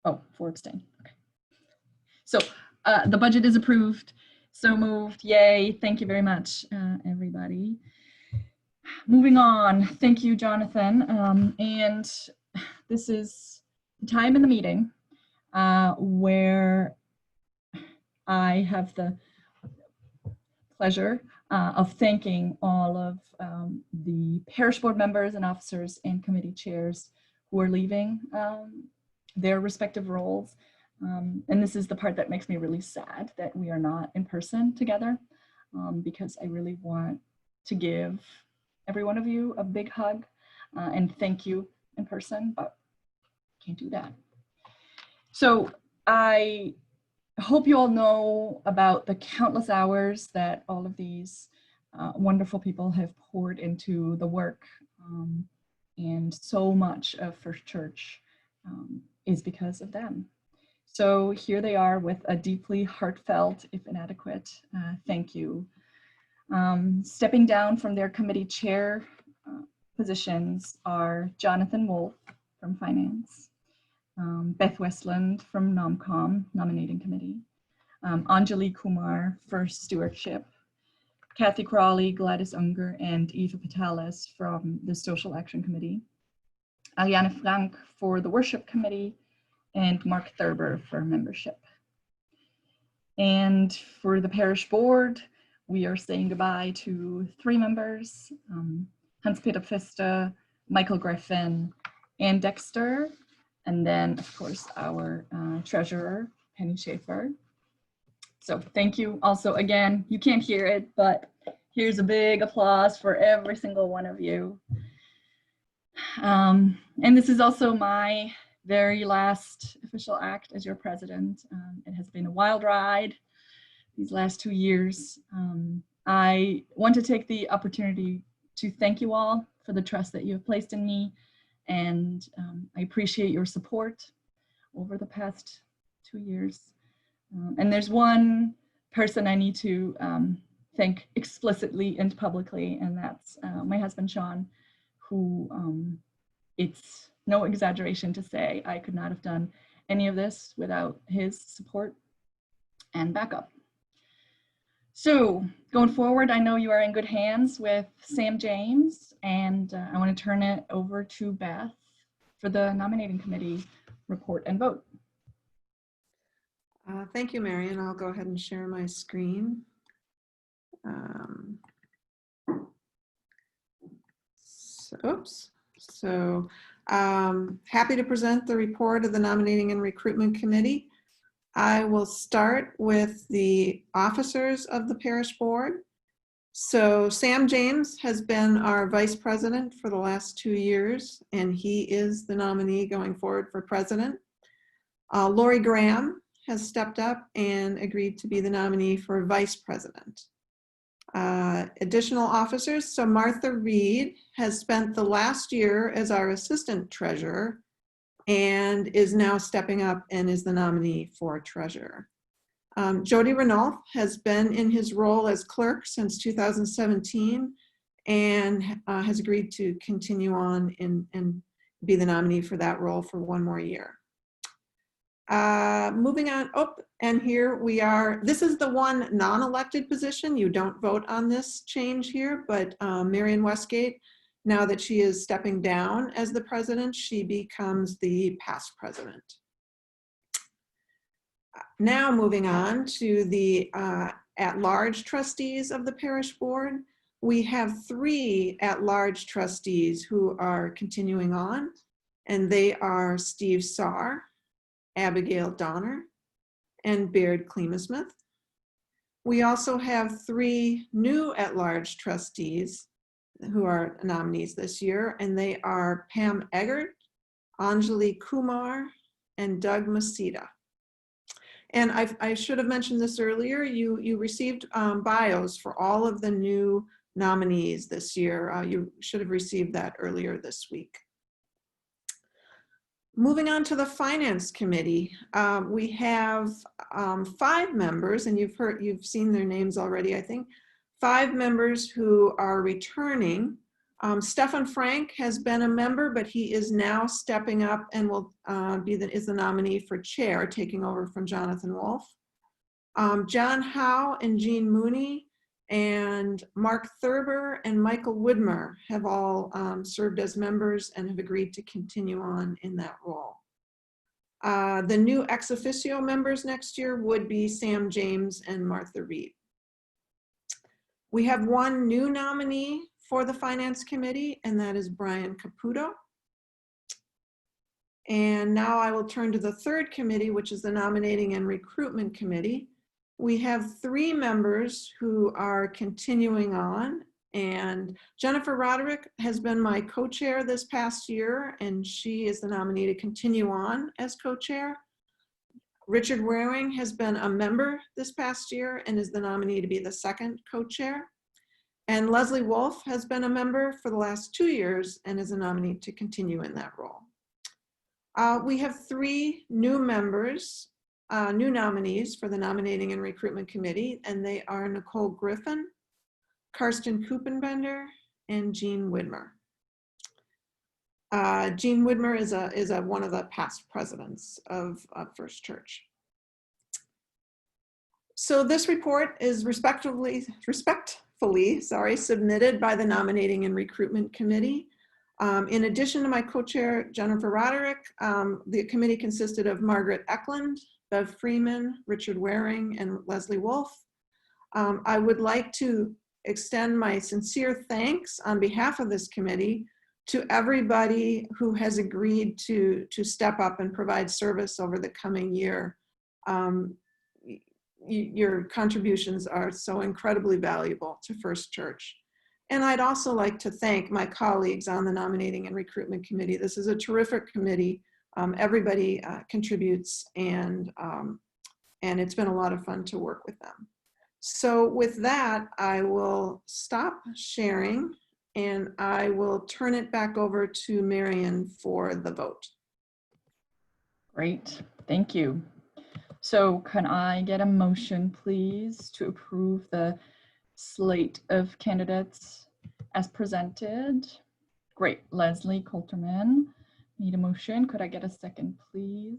Oh, 4 abstain. Okay. So the budget is approved. So moved. Yay. Thank you very much, everybody. Moving on. Thank you, Jonathan. And this is the time in the meeting where I have the pleasure of thanking all of the parish board members and officers and committee chairs who are leaving their respective roles. And this is the part that makes me really sad that we are not in person together, because I really want to give every one of you a big hug and thank you in person, but can't do that. So I hope you all know about the countless hours that all of these wonderful people have poured into the work, and so much of First Church is because of them. So here they are with a deeply heartfelt, if inadequate, thank you. Stepping down from their committee chair positions are Jonathan Wolf from Finance, Beth Westland from NomCom, Nominating Committee, Anjali Kumar for Stewardship, Kathy Crawley, Gladys Unger, and Eva Patalis from the Social Action Committee, Aliana Frank for the Worship Committee, and Mark Thurber for membership. And for the parish board, we are saying goodbye to 3 members, Hans-Peter Pfister, Michael Griffin, Ann Dexter, and then of course our treasurer, Penny Schaefer. So thank you also again, you can't hear it, but here's a big applause for every single one of you. And this is also my very last official act as your president. It has been a wild ride these last 2 years. I want to take the opportunity to thank you all for the trust that you have placed in me, and I appreciate your support over the past 2 years. And there's one person I need to thank explicitly and publicly, and that's my husband, Sean, who it's no exaggeration to say I could not have done any of this without his support and backup. So going forward, I know you are in good hands with Sam James, and I want to turn it over to Beth for the nominating committee report and vote. Thank you, Marion. I'll go ahead and share my screen. Happy to present the report of the Nominating and Recruitment Committee. I will start with the officers of the parish board. So Sam James has been our vice president for the last 2 years, and he is the nominee going forward for president. Lori Graham has stepped up and agreed to be the nominee for vice president. Additional officers, so Martha Reed has spent the last year as our assistant treasurer and is now stepping up and is the nominee for treasurer. Jody Renault has been in his role as clerk since 2017 and has agreed to continue on and be the nominee for that role for 1 more year. Moving on, and here we are. This is the one non-elected position. You don't vote on this change here, but Marion Westgate Now that she is stepping down as the president, she becomes the past president. Now moving on to the at-large trustees of the parish board. We have 3 at-large trustees who are continuing on, and they are Steve Saar, Abigail Donner, and Baird Klemasmith. We also have 3 new at-large trustees who are nominees this year, and they are Pam Eggert, Anjali Kumar, and Doug Masita. And I should have mentioned this earlier, you received bios for all of the new nominees this year. You should have received that earlier this week. Moving on to the Finance Committee, we have 5 members, and you've seen their names already, I think. 5 members who are returning. Stefan Frank has been a member, but he is now stepping up and will is the nominee for chair, taking over from Jonathan Wolf. John Howe and Jean Mooney and Mark Thurber and Michael Woodmer have all served as members and have agreed to continue on in that role. The new ex officio members next year would be Sam James and Martha Reed. We have 1 new nominee for the Finance Committee, and that is Brian Caputo. And now I will turn to the 3rd committee, which is the Nominating and Recruitment Committee. We have 3 members who are continuing on, and Jennifer Roderick has been my co-chair this past year, and she is the nominee to continue on as co-chair. Richard Waring has been a member this past year and is the nominee to be the 2nd co-chair. And Leslie Wolf has been a member for the last 2 years and is a nominee to continue in that role. We have 3 new members, new nominees for the Nominating and Recruitment Committee, and they are Nicole Griffin, Karsten Kupenbender, and Jean Widmer. Jean Widmer is one of the past presidents of First Church. So this report is respectfully submitted by the Nominating and Recruitment Committee. In addition to my co-chair, Jennifer Roderick, the committee consisted of Margaret Eklund, Bev Freeman, Richard Waring, and Leslie Wolf. I would like to extend my sincere thanks on behalf of this committee to everybody who has agreed to step up and provide service over the coming year. Your contributions are so incredibly valuable to First Church. And I'd also like to thank my colleagues on the Nominating and Recruitment Committee. This is a terrific committee. Everybody contributes, and it's been a lot of fun to work with them. So with that, I will stop sharing and I will turn it back over to Marion for the vote. Great, thank you. So can I get a motion, please, to approve the slate of candidates as presented? Great, Leslie Coulterman, need a motion. Could I get a second, please?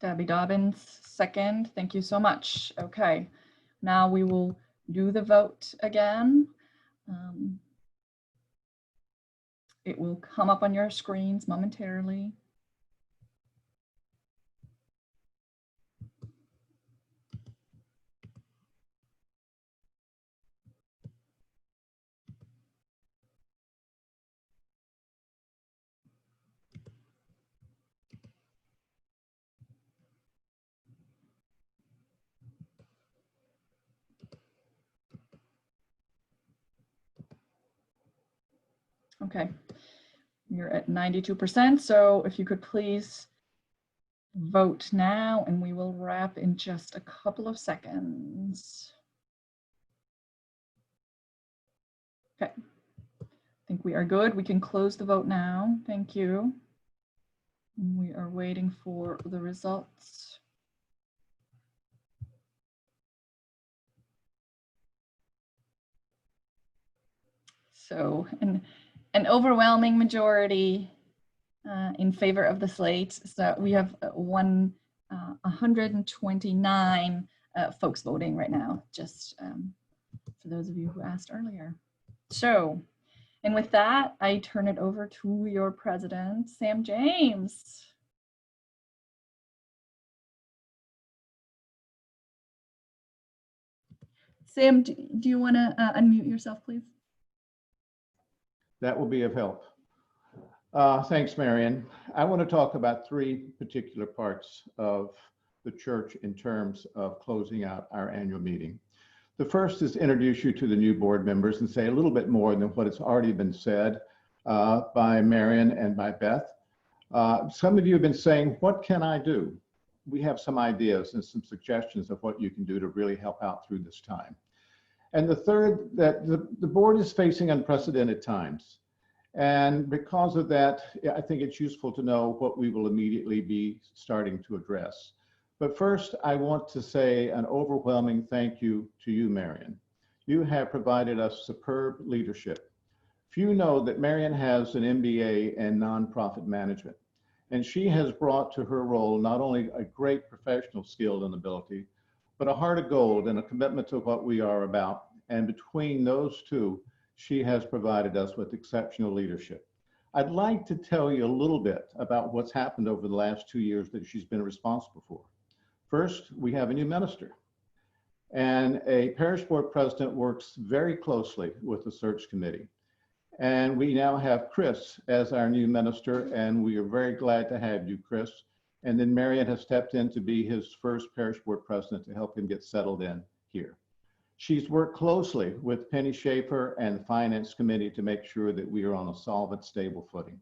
Debbie Dobbins, second. Thank you so much. Okay, now we will do the vote again. It will come up on your screens momentarily. Okay, you're at 92%, so if you could please vote now and we will wrap in just a couple of seconds. Okay, I think we are good. We can close the vote now. Thank you. We are waiting for the results. So, an overwhelming majority in favor of the slate. So we have 129 folks voting right now, just for those of you who asked earlier. So, and with that, I turn it over to your president, Sam James. Sam, do you want to unmute yourself, please? That will be of help. Thanks, Marion. I want to talk about three particular parts of the church in terms of closing out our annual meeting. The first is to introduce you to the new board members and say a little bit more than what has already been said by Marion and by Beth. Some of you have been saying, what can I do? We have some ideas and some suggestions of what you can do to really help out through this time. And the third, that the board is facing unprecedented times. And because of that, I think it's useful to know what we will immediately be starting to address. But first, I want to say an overwhelming thank you to you, Marion. You have provided us superb leadership. Few know that Marion has an MBA in nonprofit management, and she has brought to her role not only a great professional skill and ability, but a heart of gold and a commitment to what we are about. And between those two, she has provided us with exceptional leadership. I'd like to tell you a little bit about what's happened over the last 2 years that she's been responsible for. First, we have a new minister, and a parish board president works very closely with the search committee. And we now have Chris as our new minister, and we are very glad to have you, Chris. And then Marion has stepped in to be his first parish board president to help him get settled in here. She's worked closely with Penny Schaefer and the Finance Committee to make sure that we are on a solid, stable footing.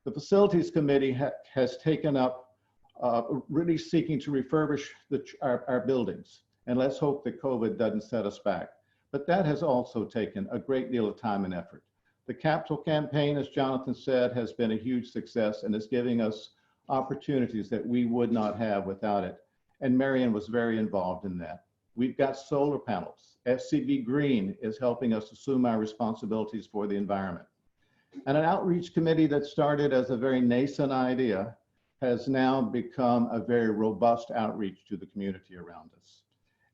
The Facilities Committee has taken up really seeking to refurbish our buildings. And let's hope that COVID doesn't set us back. But that has also taken a great deal of time and effort. The capital campaign, as Jonathan said, has been a huge success and is giving us opportunities that we would not have without it. And Marion was very involved in that. We've got solar panels. SCB Green is helping us assume our responsibilities for the environment. And an outreach committee that started as a very nascent idea has now become a very robust outreach to the community around us.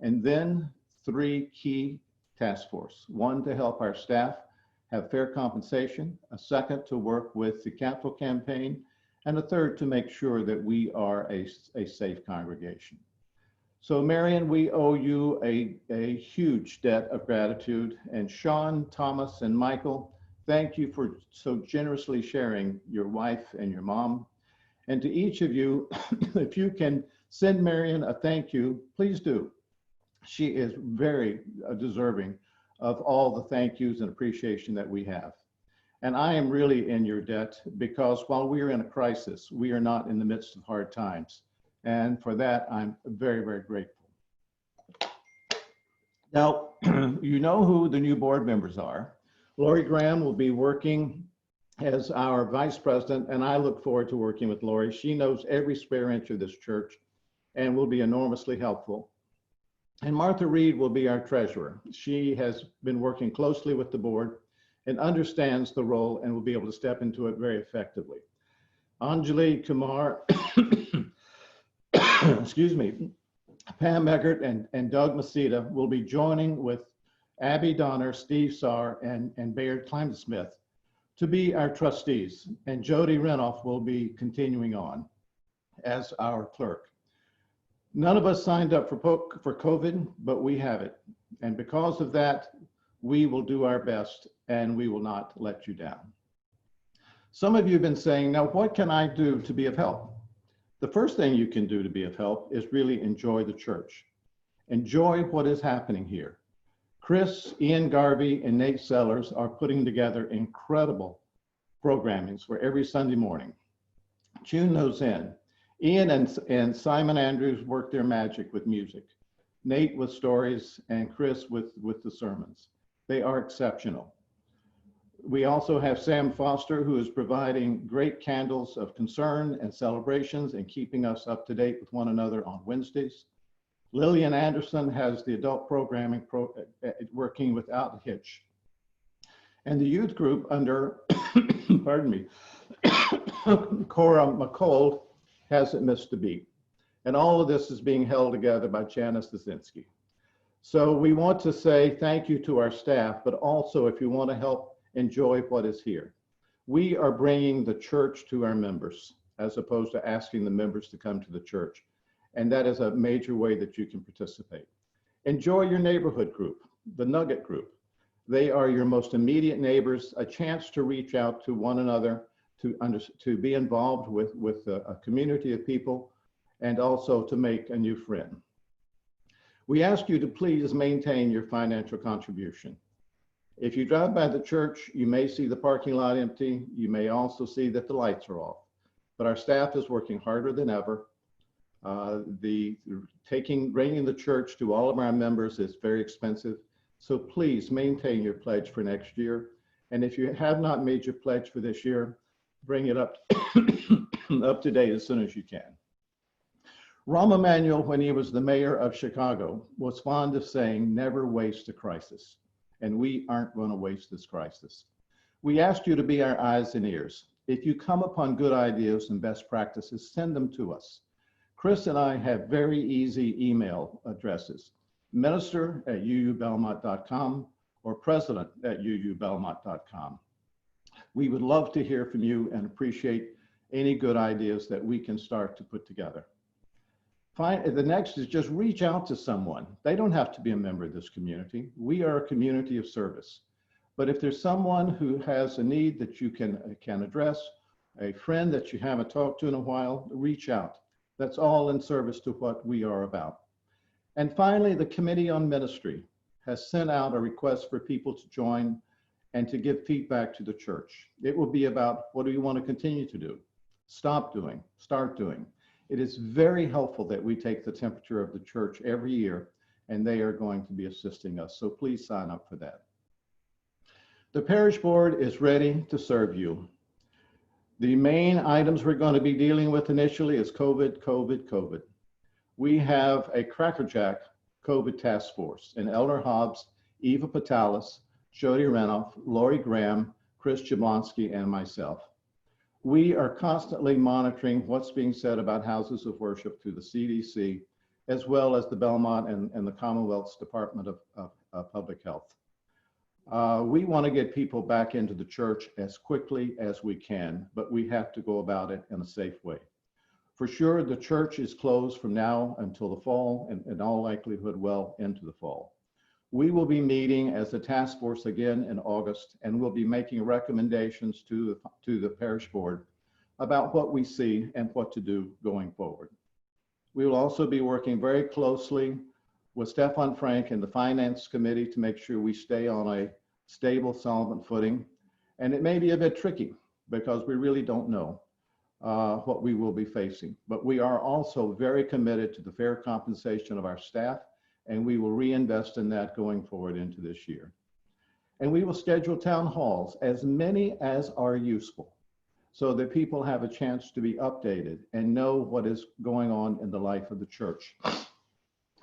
And then 3 key task force. 1 to help our staff have fair compensation, a 2nd to work with the capital campaign, and a 3rd to make sure that we are a safe congregation. So Marion, we owe you a huge debt of gratitude. And Sean, Thomas, and Michael, thank you for so generously sharing your wife and your mom. And to each of you, if you can send Marion a thank you, please do. She is very deserving of all the thank yous and appreciation that we have. And I am really in your debt because while we are in a crisis, we are not in the midst of hard times. And for that, I'm very, very grateful. Now, you know who the new board members are. Lori Graham will be working as our vice president, and I look forward to working with Lori. She knows every square inch of this church and will be enormously helpful. And Martha Reed will be our treasurer. She has been working closely with the board and understands the role and will be able to step into it very effectively. Anjali Kumar, excuse me, Pam Eggert and Doug Masita will be joining with Abby Donner, Steve Sarr, and Bayard Klimesmith to be our trustees, and Jody Renoff will be continuing on as our clerk. None of us signed up for COVID, but we have it. And because of that, we will do our best and we will not let you down. Some of you have been saying, now what can I do to be of help? The first thing you can do to be of help is really enjoy the church. Enjoy what is happening here. Chris, Ian Garvey, and Nate Sellers are putting together incredible programmings for every Sunday morning. Tune those in. Ian and Simon Andrews work their magic with music. Nate with stories and Chris with the sermons. They are exceptional. We also have Sam Foster, who is providing great candles of concern and celebrations and keeping us up to date with one another on Wednesdays. Lillian Anderson has the adult programming working without a hitch. And the youth group under, pardon me, Cora McColl hasn't missed a beat. And all of this is being held together by Janice Zazinski. So we want to say thank you to our staff, but also if you want to help enjoy what is here. We are bringing the church to our members as opposed to asking the members to come to the church. And that is a major way that you can participate. Enjoy your neighborhood group, the Nugget group. They are your most immediate neighbors, a chance to reach out to one another, to be involved with a community of people, and also to make a new friend. We ask you to please maintain your financial contribution. If you drive by the church, you may see the parking lot empty. You may also see that the lights are off, but our staff is working harder than ever. Bringing the church to all of our members is very expensive. So please maintain your pledge for next year. And if you have not made your pledge for this year, bring it up to date as soon as you can. Rahm Emanuel, when he was the mayor of Chicago, was fond of saying, never waste a crisis. And we aren't going to waste this crisis. We asked you to be our eyes and ears. If you come upon good ideas and best practices, send them to us. Chris and I have very easy email addresses, minister@uubelmont.com or president@uubelmont.com. We would love to hear from you and appreciate any good ideas that we can start to put together. The next is just reach out to someone. They don't have to be a member of this community. We are a community of service. But if there's someone who has a need that you can address, a friend that you haven't talked to in a while, reach out. That's all in service to what we are about. And finally, the Committee on Ministry has sent out a request for people to join and to give feedback to the church. It will be about what do you want to continue to do, stop doing, start doing. It is very helpful that we take the temperature of the church every year, and they are going to be assisting us. So please sign up for that. The parish board is ready to serve you. The main items we're going to be dealing with initially is COVID, COVID, COVID. We have a crackerjack COVID task force, and Elder Hobbs, Eva Patalis, Jody Renoff, Lori Graham, Chris Jablonski, and myself. We are constantly monitoring what's being said about houses of worship through the CDC, as well as the Belmont and the Commonwealth's Department of Public Health. We want to get people back into the church as quickly as we can, but we have to go about it in a safe way. For sure, the church is closed from now until the fall, and in all likelihood, well into the fall. We will be meeting as a task force again in August, and we'll be making recommendations to the parish board about what we see and what to do going forward. We will also be working very closely with Stefan Frank and the Finance Committee to make sure we stay on a stable, solvent footing. And it may be a bit tricky because we really don't know what we will be facing. But we are also very committed to the fair compensation of our staff, and we will reinvest in that going forward into this year. And we will schedule town halls, as many as are useful, so that people have a chance to be updated and know what is going on in the life of the church.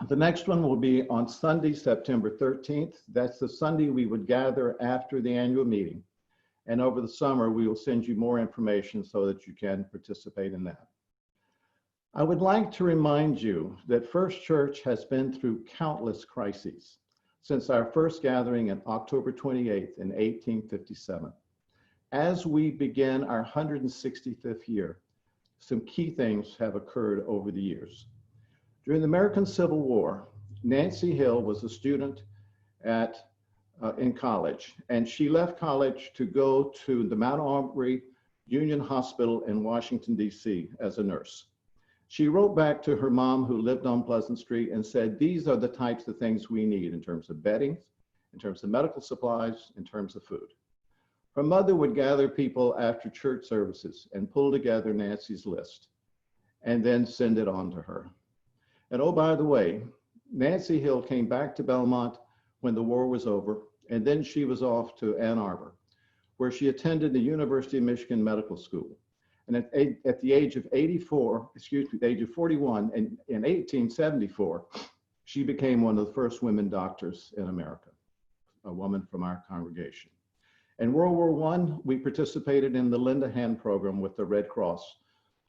The next one will be on Sunday, September 13th. That's the Sunday we would gather after the annual meeting. And over the summer, we will send you more information so that you can participate in that. I would like to remind you that First Church has been through countless crises since our first gathering on October 28th in 1857. As we begin our 165th year, some key things have occurred over the years. During the American Civil War, Nancy Hill was a student in college, and she left college to go to the Mount Aubrey Union Hospital in Washington, D.C. as a nurse. She wrote back to her mom, who lived on Pleasant Street, and said, these are the types of things we need in terms of bedding, in terms of medical supplies, in terms of food. Her mother would gather people after church services and pull together Nancy's list and then send it on to her. And oh, by the way, Nancy Hill came back to Belmont when the war was over, and then she was off to Ann Arbor, where she attended the University of Michigan Medical School. And at the age of 41, in 1874, she became one of the first women doctors in America, a woman from our congregation. In World War I, we participated in the Lend a Hand program with the Red Cross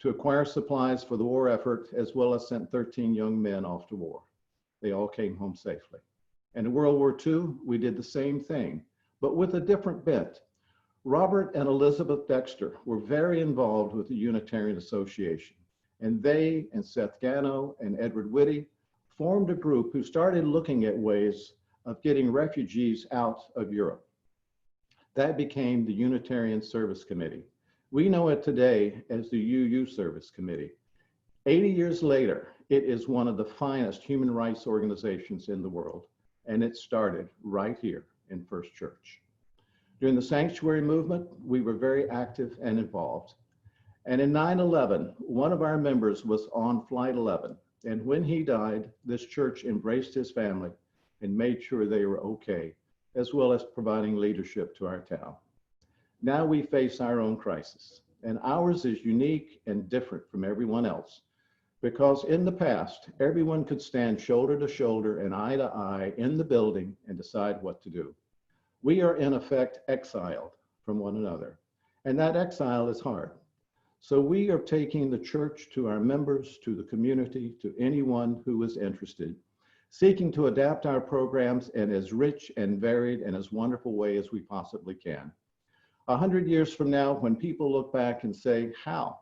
to acquire supplies for the war effort, as well as sent 13 young men off to war. They all came home safely. And in World War II, we did the same thing, but with a different bent. Robert and Elizabeth Dexter were very involved with the Unitarian Association, and they and Seth Gano and Edward Whitty formed a group who started looking at ways of getting refugees out of Europe. That became the Unitarian Service Committee. We know it today as the UU Service Committee. 80 years later, it is one of the finest human rights organizations in the world, and it started right here in First Church. During the sanctuary movement, we were very active and involved. And in 9/11, one of our members was on Flight 11. And when he died, this church embraced his family and made sure they were okay, as well as providing leadership to our town. Now we face our own crisis, and ours is unique and different from everyone else, because in the past, everyone could stand shoulder to shoulder and eye to eye in the building and decide what to do. We are in effect exiled from one another, and that exile is hard. So we are taking the church to our members, to the community, to anyone who is interested, seeking to adapt our programs in as rich and varied and as wonderful way as we possibly can. 100 years from now, when people look back and say, how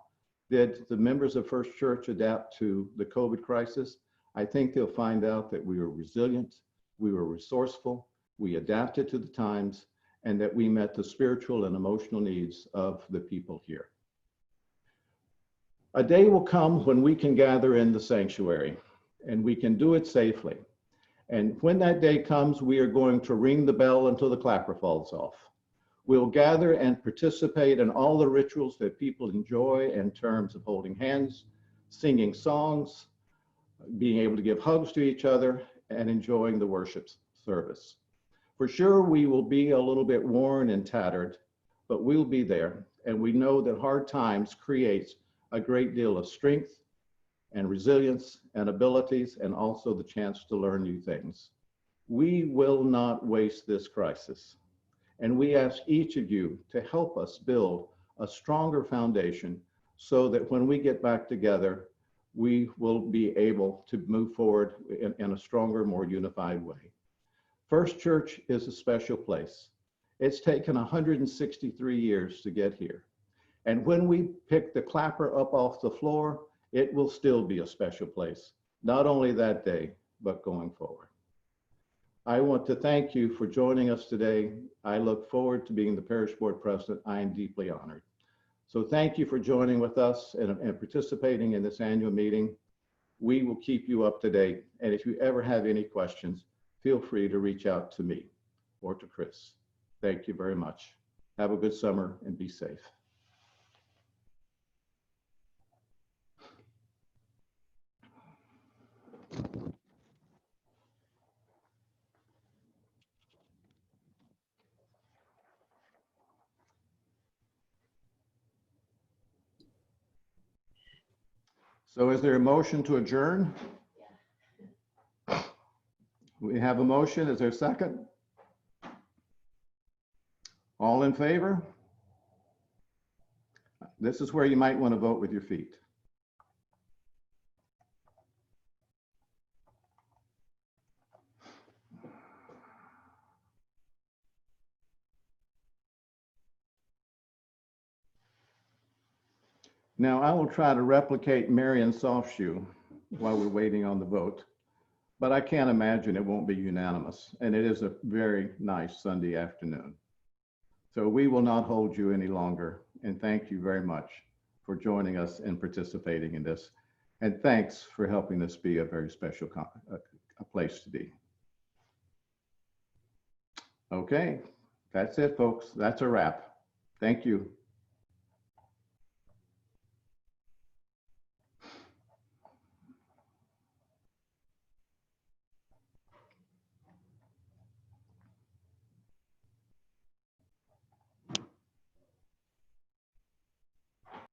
did the members of First Church adapt to the COVID crisis? I think they'll find out that we were resilient, we were resourceful, we adapted to the times, and that we met the spiritual and emotional needs of the people here. A day will come when we can gather in the sanctuary, and we can do it safely. And when that day comes, we are going to ring the bell until the clapper falls off. We'll gather and participate in all the rituals that people enjoy in terms of holding hands, singing songs, being able to give hugs to each other, and enjoying the worship service. For sure, we will be a little bit worn and tattered, but we'll be there. And we know that hard times creates a great deal of strength and resilience and abilities, and also the chance to learn new things. We will not waste this crisis. And we ask each of you to help us build a stronger foundation so that when we get back together, we will be able to move forward in a stronger, more unified way. First Church is a special place. It's taken 163 years to get here. And when we pick the clapper up off the floor, it will still be a special place, not only that day, but going forward. I want to thank you for joining us today. I look forward to being the parish board president. I am deeply honored. So thank you for joining with us and participating in this annual meeting. We will keep you up to date. And if you ever have any questions, feel free to reach out to me or to Chris. Thank you very much. Have a good summer and be safe. So is there a motion to adjourn? We have a motion. Is there a second? All in favor? This is where you might want to vote with your feet. Now I will try to replicate Marion Softshoe while we're waiting on the vote, but I can't imagine it won't be unanimous. And it is a very nice Sunday afternoon. So we will not hold you any longer. And thank you very much for joining us and participating in this. And thanks for helping this be a very special a place to be. Okay, that's it, folks. That's a wrap. Thank you.